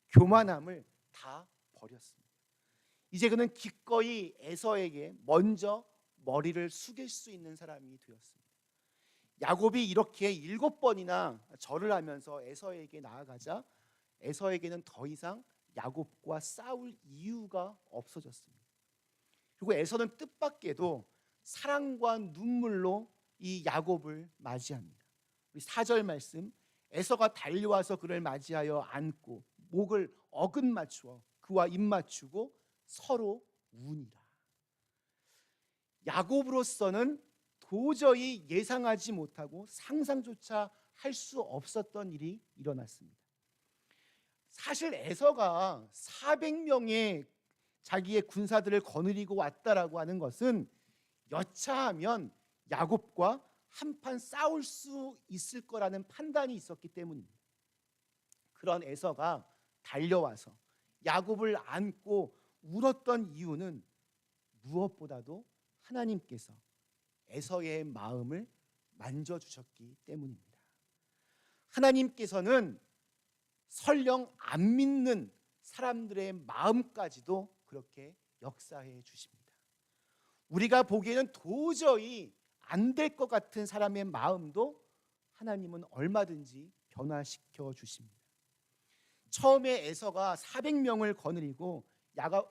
교만함을 다 버렸습니다. 이제 그는 기꺼이 에서에게 먼저 머리를 숙일 수 있는 사람이 되었습니다. 야곱이 이렇게 7번이나 절을 하면서 에서에게 나아가자 에서에게는 더 이상 야곱과 싸울 이유가 없어졌습니다. 그리고 에서는 뜻밖에도 사랑과 눈물로 이 야곱을 맞이합니다. 우리 4절 말씀, 에서가 달려와서 그를 맞이하여 안고 목을 어긋 맞추어 그와 입 맞추고 서로 우니라. 야곱으로서는 도저히 예상하지 못하고 상상조차 할 수 없었던 일이 일어났습니다. 사실 에서가 400명의 자기의 군사들을 거느리고 왔다라고 하는 것은 여차하면 야곱과 한판 싸울 수 있을 거라는 판단이 있었기 때문입니다. 그런 에서가 달려와서 야곱을 안고 울었던 이유는 무엇보다도 하나님께서 에서의 마음을 만져주셨기 때문입니다. 하나님께서는 설령 안 믿는 사람들의 마음까지도 그렇게 역사해 주십니다. 우리가 보기에는 도저히 안 될 것 같은 사람의 마음도 하나님은 얼마든지 변화시켜 주십니다. 처음에 에서가 400명을 거느리고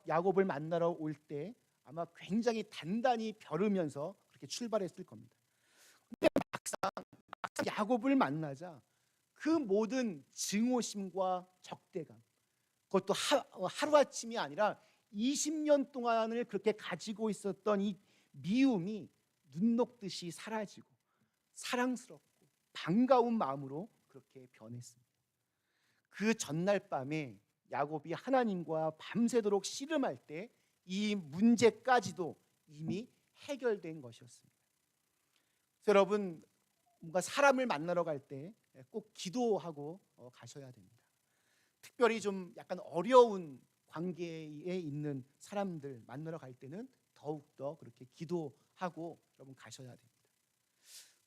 야곱을 만나러 올 때 아마 굉장히 단단히 벼르면서 그렇게 출발했을 겁니다. 근데 막상 야곱을 만나자 그 모든 증오심과 적대감, 그것도 하루아침이 아니라 20년 동안을 그렇게 가지고 있었던 이 미움이 눈 녹듯이 사라지고 사랑스럽고 반가운 마음으로 그렇게 변했습니다. 그 전날 밤에 야곱이 하나님과 밤새도록 씨름할 때 이 문제까지도 이미 해결된 것이었습니다. 여러분, 뭔가 사람을 만나러 갈 때 꼭 기도하고 가셔야 됩니다. 특별히 좀 약간 어려운 관계에 있는 사람들 만나러 갈 때는 더욱더 그렇게 기도하고 여러분 가셔야 됩니다.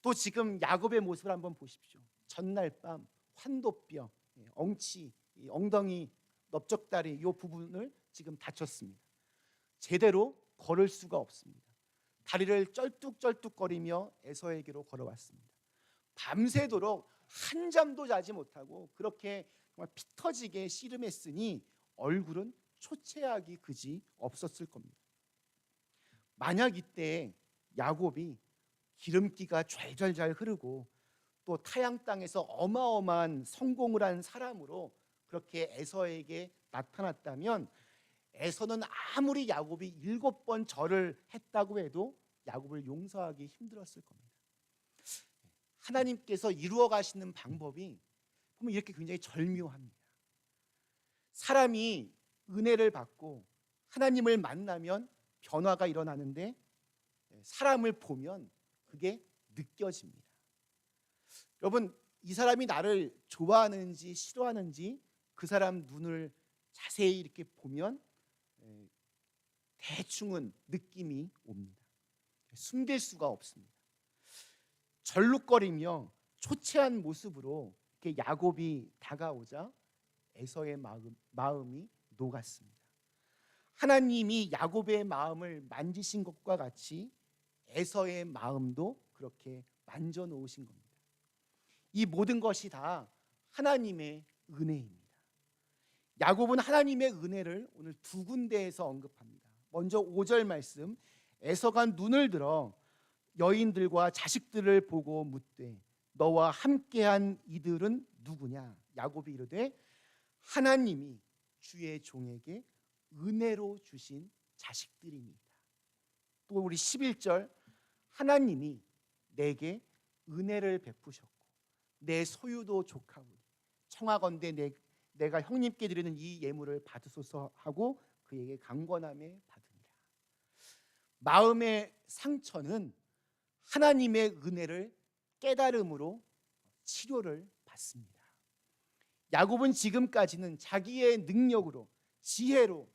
또 지금 야곱의 모습을 한번 보십시오. 전날 밤 환도뼈, 엉치, 엉덩이, 넓적다리 이 부분을 지금 다쳤습니다. 제대로 걸을 수가 없습니다. 다리를 쩔뚝쩔뚝거리며 에서에게로 걸어왔습니다. 밤새도록 한잠도 자지 못하고 그렇게 정말 피 터지게 씨름했으니 얼굴은 초췌하기 그지 없었을 겁니다. 만약 이때 야곱이 기름기가 좔좔잘 흐르고 또 타양 땅에서 어마어마한 성공을 한 사람으로 그렇게 에서에게 나타났다면 에서는 아무리 야곱이 7번 절을 했다고 해도 야곱을 용서하기 힘들었을 겁니다. 하나님께서 이루어 가시는 방법이 보면 이렇게 굉장히 절묘합니다. 사람이 은혜를 받고 하나님을 만나면 변화가 일어나는데 사람을 보면 그게 느껴집니다. 여러분, 이 사람이 나를 좋아하는지 싫어하는지 그 사람 눈을 자세히 이렇게 보면 대충은 느낌이 옵니다. 숨길 수가 없습니다. 절룩거리며 초췌한 모습으로 이렇게 야곱이 다가오자 에서의 마음이 녹았습니다. 하나님이 야곱의 마음을 만지신 것과 같이 에서의 마음도 그렇게 만져 놓으신 겁니다. 이 모든 것이 다 하나님의 은혜입니다. 야곱은 하나님의 은혜를 오늘 두 군데에서 언급합니다. 먼저 5절 말씀, 에서가 눈을 들어 여인들과 자식들을 보고 묻되 너와 함께한 이들은 누구냐? 야곱이 이르되 하나님이 주의 종에게 은혜로 주신 자식들입니다. 또 우리 11절, 하나님이 내게 은혜를 베푸셨고 내 소유도 좋카오니 청하건대 내가 형님께 드리는 이 예물을 받으소서 하고 그에게 강권함에 받으니라. 마음의 상처는 하나님의 은혜를 깨달음으로 치료를 받습니다. 야곱은 지금까지는 자기의 능력으로, 지혜로,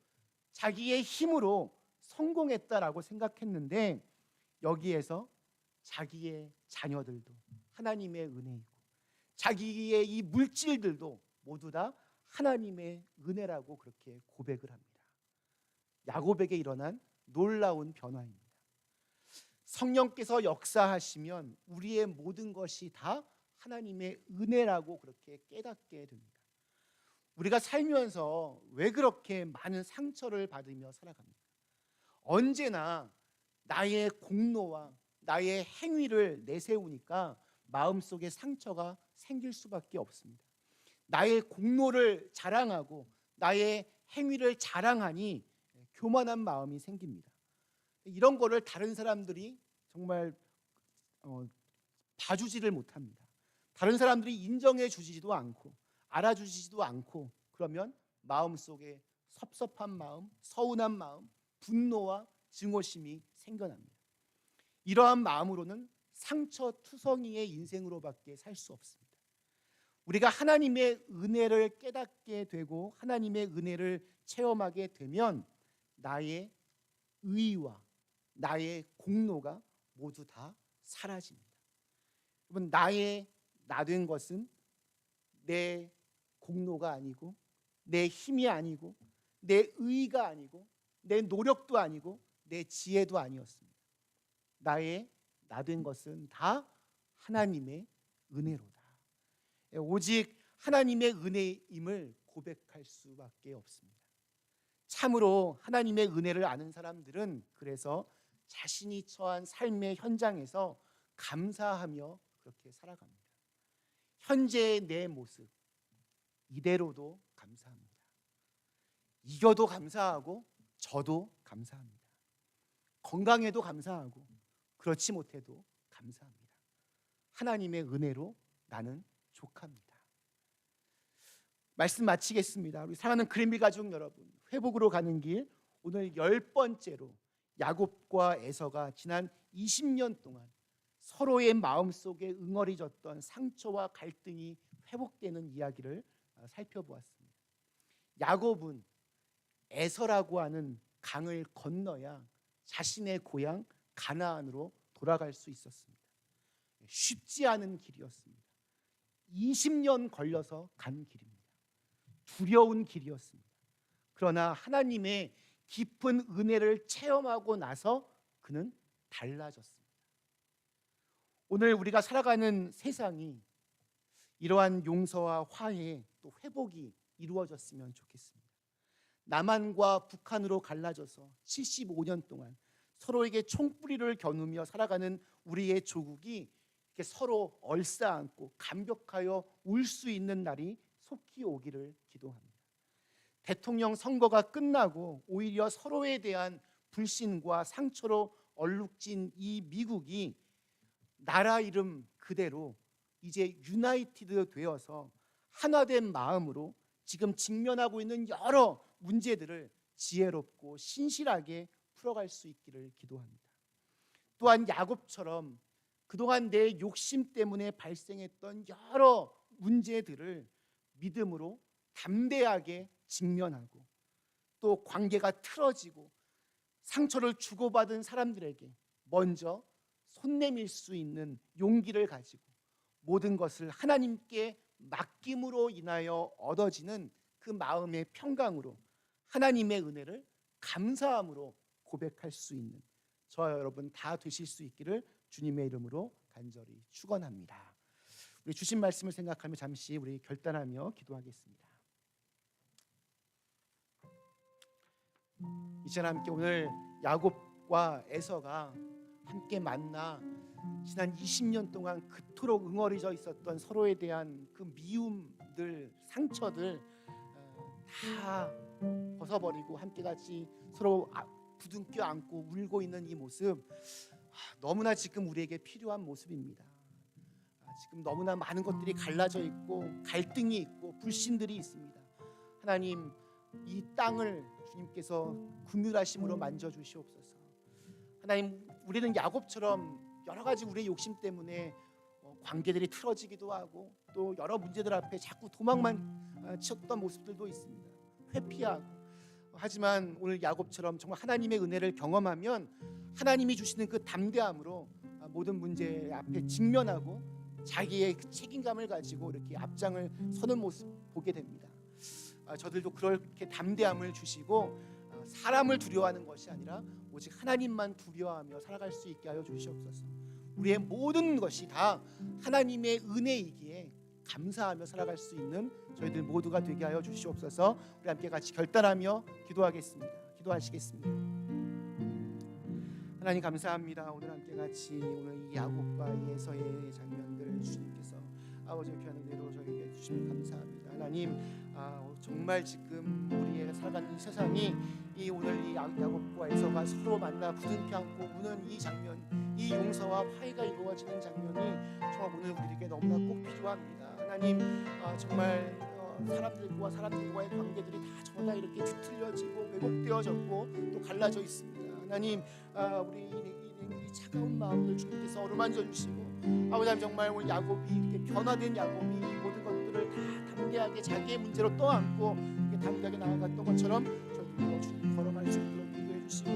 자기의 힘으로 성공했다라고 생각했는데 여기에서 자기의 자녀들도 하나님의 은혜이고 자기의 이 물질들도 모두 다 하나님의 은혜라고 그렇게 고백을 합니다. 야곱에게 일어난 놀라운 변화입니다. 성령께서 역사하시면 우리의 모든 것이 다 하나님의 은혜라고 그렇게 깨닫게 됩니다. 우리가 살면서 왜 그렇게 많은 상처를 받으며 살아갑니까? 언제나 나의 공로와 나의 행위를 내세우니까 마음속에 상처가 생길 수밖에 없습니다. 나의 공로를 자랑하고 나의 행위를 자랑하니 교만한 마음이 생깁니다. 이런 거를 다른 사람들이 정말 봐주지를 못합니다. 다른 사람들이 인정해 주지도 않고 알아주지도 않고 그러면 마음속에 섭섭한 마음, 서운한 마음, 분노와 증오심이 생겨납니다. 이러한 마음으로는 상처투성이의 인생으로밖에 살 수 없습니다. 우리가 하나님의 은혜를 깨닫게 되고 하나님의 은혜를 체험하게 되면 나의 의와 나의 공로가 모두 다 사라집니다. 여러분, 나 된 것은 내 공로가 아니고 내 힘이 아니고 내 의가 아니고 내 노력도 아니고 내 지혜도 아니었습니다. 나의 나 된 것은 다 하나님의 은혜로다. 오직 하나님의 은혜임을 고백할 수밖에 없습니다. 참으로 하나님의 은혜를 아는 사람들은 그래서 자신이 처한 삶의 현장에서 감사하며 그렇게 살아갑니다. 현재의 내 모습 이대로도 감사합니다. 이겨도 감사하고 져도 감사합니다. 건강해도 감사하고 그렇지 못해도 감사합니다. 하나님의 은혜로 나는 족합니다. 말씀 마치겠습니다. 우리 사랑하는 그린비 가족 여러분, 회복으로 가는 길 오늘 10번째로 야곱과 에서가 지난 20년 동안 서로의 마음속에 응어리졌던 상처와 갈등이 회복되는 이야기를 살펴보았습니다. 야곱은 에서라고 하는 강을 건너야 자신의 고향 가나안으로 돌아갈 수 있었습니다. 쉽지 않은 길이었습니다. 20년 걸려서 간 길입니다. 두려운 길이었습니다. 그러나 하나님의 깊은 은혜를 체험하고 나서 그는 달라졌습니다. 오늘 우리가 살아가는 세상이 이러한 용서와 화해 또 회복이 이루어졌으면 좋겠습니다. 남한과 북한으로 갈라져서 75년 동안 서로에게 총뿌리를 겨누며 살아가는 우리의 조국이 이렇게 서로 얼싸안고 감격하여 울 수 있는 날이 속히 오기를 기도합니다. 대통령 선거가 끝나고 오히려 서로에 대한 불신과 상처로 얼룩진 이 미국이 나라 이름 그대로 이제 유나이티드 되어서 하나된 마음으로 지금 직면하고 있는 여러 문제들을 지혜롭고 신실하게 풀어갈 수 있기를 기도합니다. 또한 야곱처럼 그동안 내 욕심 때문에 발생했던 여러 문제들을 믿음으로 담대하게 직면하고 또 관계가 틀어지고 상처를 주고받은 사람들에게 먼저 손 내밀 수 있는 용기를 가지고 모든 것을 하나님께 맡김으로 인하여 얻어지는 그 마음의 평강으로 하나님의 은혜를 감사함으로 고백할 수 있는 저와 여러분 다 되실 수 있기를 주님의 이름으로 간절히 축원합니다. 우리 주신 말씀을 생각하며 잠시 우리 결단하며 기도하겠습니다. 이제는 함께 오늘 야곱과 에서가 함께 만나 지난 20년 동안 그토록 응어리져 있었던 서로에 대한 그 미움들, 상처들 다 벗어버리고 함께 같이 서로 부둥켜 안고 울고 있는 이 모습 너무나 지금 우리에게 필요한 모습입니다. 지금 너무나 많은 것들이 갈라져 있고 갈등이 있고 불신들이 있습니다. 하나님, 이 땅을 주님께서 긍휼하심으로 만져주시옵소서. 하나님, 우리는 야곱처럼 여러 가지 우리의 욕심 때문에 관계들이 틀어지기도 하고 또 여러 문제들 앞에 자꾸 도망만 치었던 모습들도 있습니다. 회피하고. 하지만 오늘 야곱처럼 정말 하나님의 은혜를 경험하면 하나님이 주시는 그 담대함으로 모든 문제 앞에 직면하고 자기의 그 책임감을 가지고 이렇게 앞장을 서는 모습 보게 됩니다. 저들도 그렇게 담대함을 주시고 사람을 두려워하는 것이 아니라 오직 하나님만 두려워하며 살아갈 수 있게 하여 주시옵소서. 우리의 모든 것이 다 하나님의 은혜이기에 감사하며 살아갈 수 있는 저희들 모두가 되게 하여 주시옵소서. 우리 함께 같이 결단하며 기도하시겠습니다. 하나님, 감사합니다. 오늘 함께 같이 오늘 이 야곱과 이 에서의 장면들을 주님께서 아버지의 귀한 은혜로 저희에게 주시면 감사합니다. 하나님, 정말 지금 우리의 살아가는 이 세상이 이 오늘 이 야곱과 에서가 서로 만나 부둥켜 안고 우는 이 장면, 이 용서와 화해가 이루어지는 장면이 정말 오늘 우리에게 너무나 꼭 필요합니다. 하나님, 정말 사람들과 사람들과의 관계들이 다 전부 다 이렇게 뒤틀려지고 왜곡되어졌고 또 갈라져 있습니다. 하나님, 우리 이 차가운 마음들 주님께서 어루만져 주시고 아버지, 정말 오늘 야곱이 이렇게 변화된 야곱이 이 모든 것들을 다 담대하게 자기의 문제로 떠안고 이렇게 담대하게 나아갔던 것처럼 저희도 주님 걸어갈 수 있도록 인도해 주시고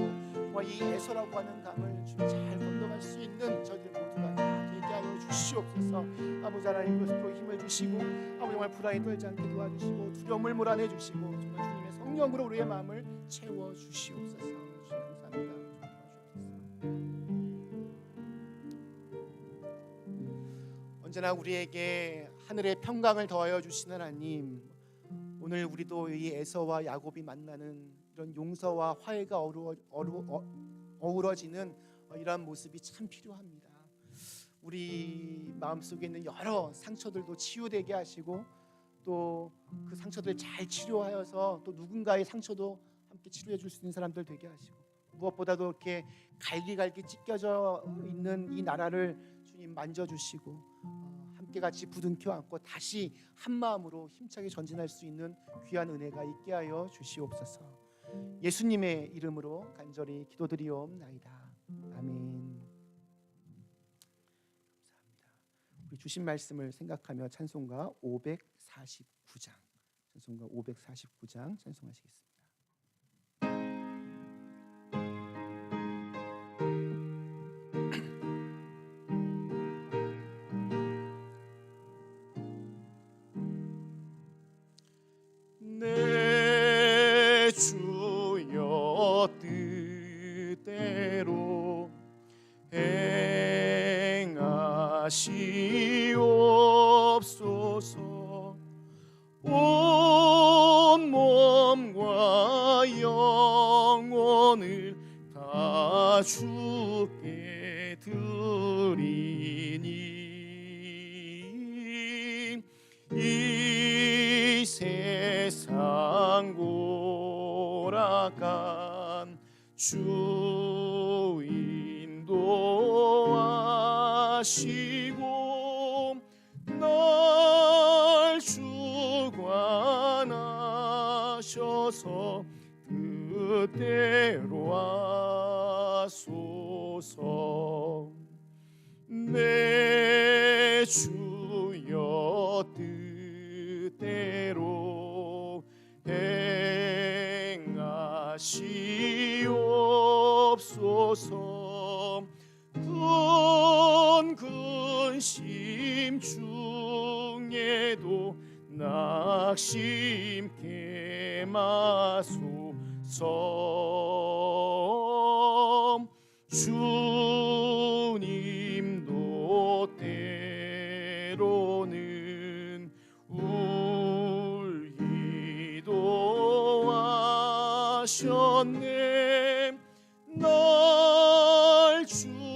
이 에서라고 하는 강을 주님 잘 건너갈 수 있는 저희들 모두가 다 되게 하여 주시옵소서. 아버지 하나님, 그것으로 힘을 주시고 아버지 정말 불안에 떨지 않게 도와주시고 두려움을 몰아내 주시고 정말 주님의 성령으로 우리의 마음을 채워 주시옵소서. 주님 감사합니다. 언제나 우리에게 하늘의 평강을 더하여 주시는 하나님, 오늘 우리도 이 에서와 야곱이 만나는 이런 용서와 화해가 어우러지는 이러한 모습이 참 필요합니다. 우리 마음속에 있는 여러 상처들도 치유되게 하시고 또 그 상처들을 잘 치료하여서 또 누군가의 상처도 함께 치료해 줄 수 있는 사람들 되게 하시고 무엇보다도 이렇게 갈기갈기 찢겨져 있는 이 나라를 주님 만져주시고 함께 같이 부둥켜 안고 다시 한 마음으로 힘차게 전진할 수 있는 귀한 은혜가 있게 하여 주시옵소서. 예수님의 이름으로 간절히 기도드리옵나이다. 아멘. 감사합니다. 우리 주신 말씀을 생각하며 찬송가 549장 찬송하시겠습니다. 내 주여 뜻대로 행하시옵소서. 온 몸과 영혼을 다 주께 드리니 이 세상 고락한 주 인도하시고 날 주관하셔서 뜻대로 하소서. 내 주여 뜻대로 행하시옵소서. 큰 근심 중에도 낙심케 마소서. 주님도 때로는 울기도 하셨네. 날 주관하셔서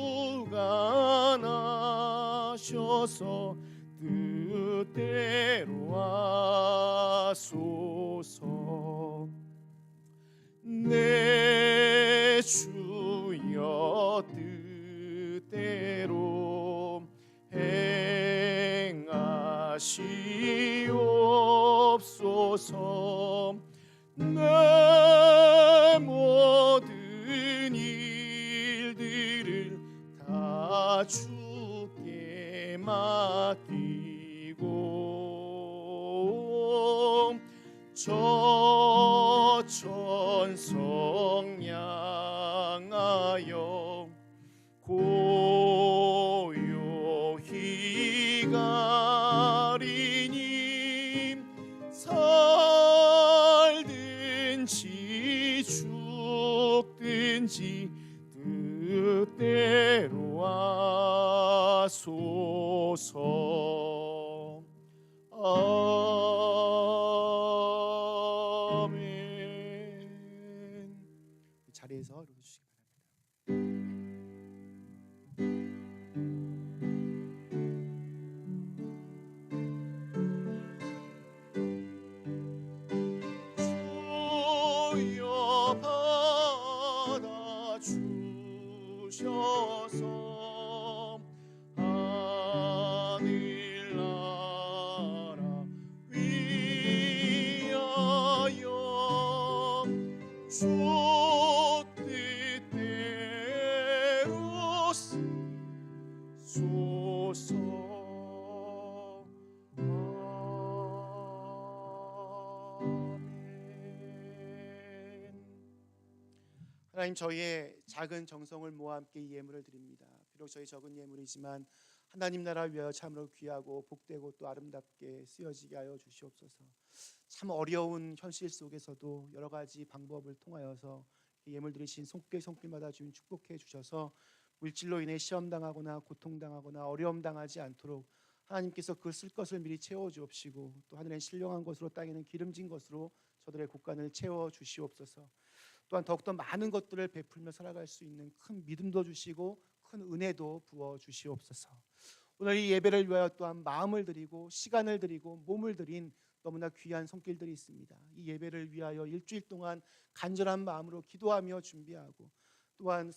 뜻대로 하소서. 내 주여 천성 향하여 고요히 가리니 살든지 죽든지 뜻대로 하소서. 아멘. 자리에서 일어나주시기 주여 받아주셔서 하늘나라 위하여 주 뜻대로 쓰소서. 하나님, 저희의 작은 정성을 모아 함께 이 예물을 드립니다. 비록 저희 적은 예물이지만 하나님 나라 위하여 참으로 귀하고 복되고 또 아름답게 쓰여지게 하여 주시옵소서. 참 어려운 현실 속에서도 여러 가지 방법을 통하여서 예물 드리신 손길마다 주님 축복해 주셔서 물질로 인해 시험당하거나 고통당하거나 어려움 당하지 않도록 하나님께서 그 쓸 것을 미리 채워 주옵시고 또 하늘엔 신령한 것으로 땅에는 기름진 것으로 저들의 곳간을 채워 주시옵소서. 또한 더욱더 많은 것들을 베풀며 살아갈 수 있는 큰 믿음도 주시고 큰 은혜도 부어 주시옵소서. 오늘 이 예배를 위하여 또한 마음을 드리고 시간을 드리고 몸을 드린 너무나 귀한 손길들이 있습니다. 이 예배를 위하여 일주일 동안 간절한 마음으로 기도하며 준비하고 또한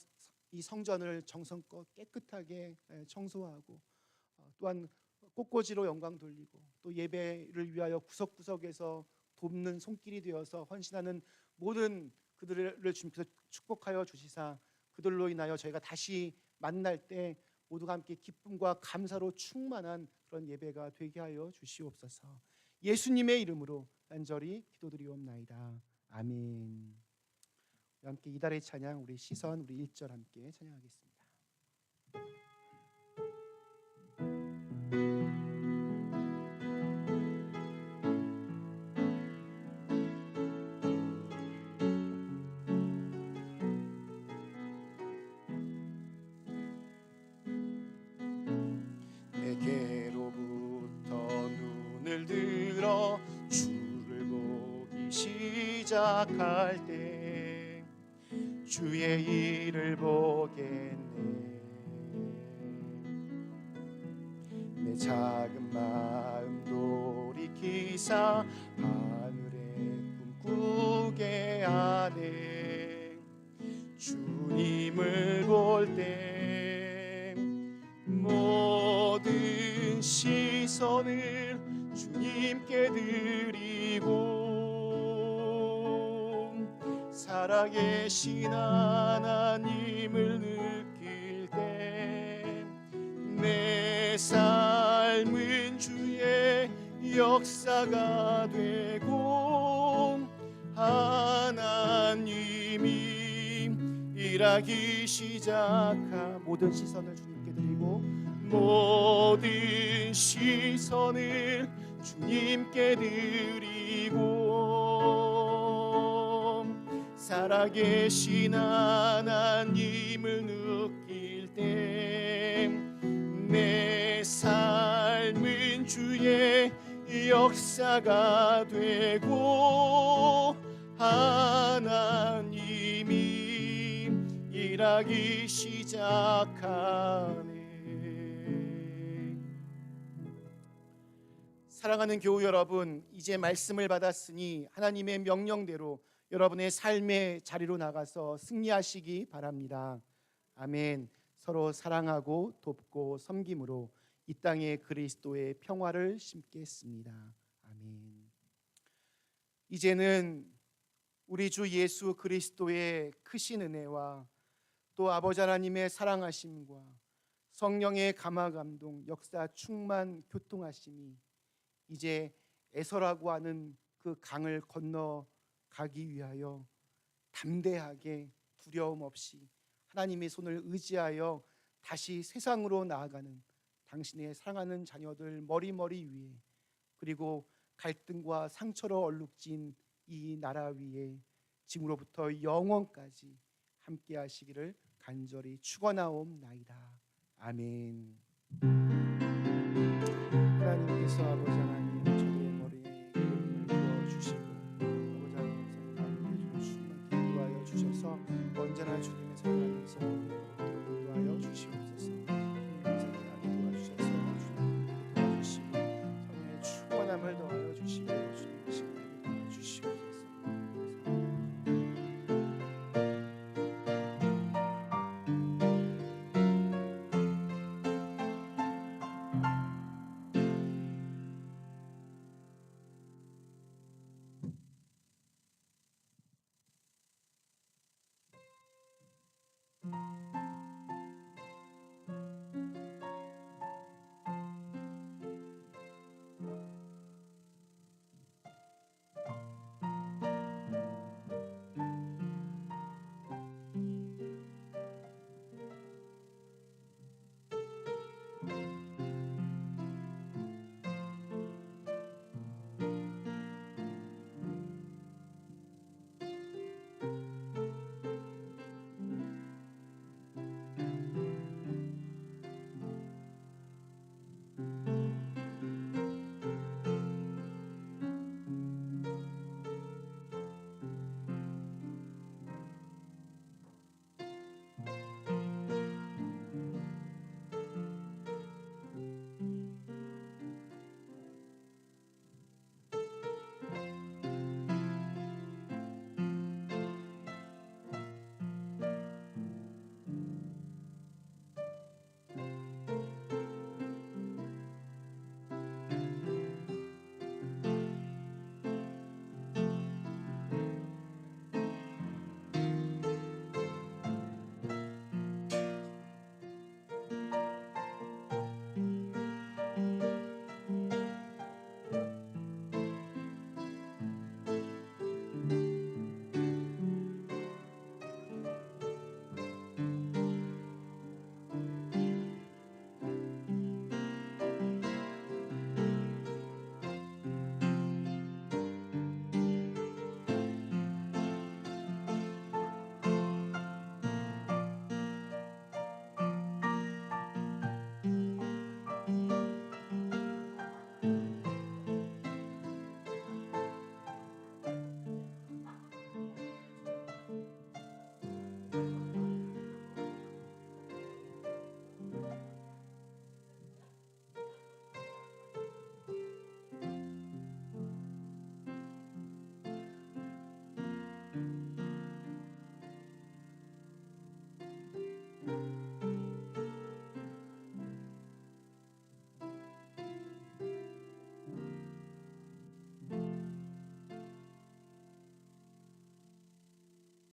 이 성전을 정성껏 깨끗하게 청소하고 또한 꽃꽂이로 영광 돌리고 또 예배를 위하여 구석구석에서 돕는 손길이 되어서 헌신하는 모든 그들을 주님께서 축복하여 주시사 그들로 인하여 저희가 다시 만날 때 모두가 함께 기쁨과 감사로 충만한 그런 예배가 되게 하여 주시옵소서. 예수님의 이름으로 간절히 기도드리옵나이다. 아멘. 함께 이달의 찬양 우리 시선 우리 1절 함께 찬양하겠습니다. 내게로부터 눈을 들어 주를 보기 시작할 때 주의 일을 보겠네. 내 작은 마음 돌이키사 하늘의 꿈꾸게 하네. 주님을 볼 때 모든 시선을 주님께 드리고 살아계신 하나님을 느낄 때 내 삶은 주의 역사가 되고 하나님이 일하기 시작한 모든 시선을 주님께 드리고 모든 시선을 주님께 드리고 살아계신 하나님을 느낄 때 내 삶은 주의 역사가 되고 하나님이 일하기 시작하네. 사랑하는 교우 여러분, 이제 말씀을 받았으니 하나님의 명령대로 여러분의 삶의 자리로 나가서 승리하시기 바랍니다. 아멘. 서로 사랑하고 돕고 섬김으로 이 땅에 그리스도의 평화를 심겠습니다. 아멘. 이제는 우리 주 예수 그리스도의 크신 은혜와 또 아버지 하나님의 사랑하심과 성령의 감화 감동 역사 충만 교통하심이 이제 에서라고 하는 그 강을 건너 가기 위하여 담대하게 두려움 없이 하나님의 손을 의지하여 다시 세상으로 나아가는 당신의 사랑하는 자녀들 머리머리 위에, 그리고 갈등과 상처로 얼룩진 이 나라 위에 지금으로부터 영원까지 함께 하시기를 간절히 축원하옵나이다. 아멘. 하나님께서 아버지 하나님 저의 머리에 기름을 부어주시고 아버지 하나님 가운데 주님만 기도하여 주셔서 언제나 주님의 사랑하면서 기도하여 주시옵소서. 감사하게 도와주셔서 주님 도와주시고 성령의 충만함을 더하여 주시고 주님의 시간을 더하여 주시옵소서. 감사합니다.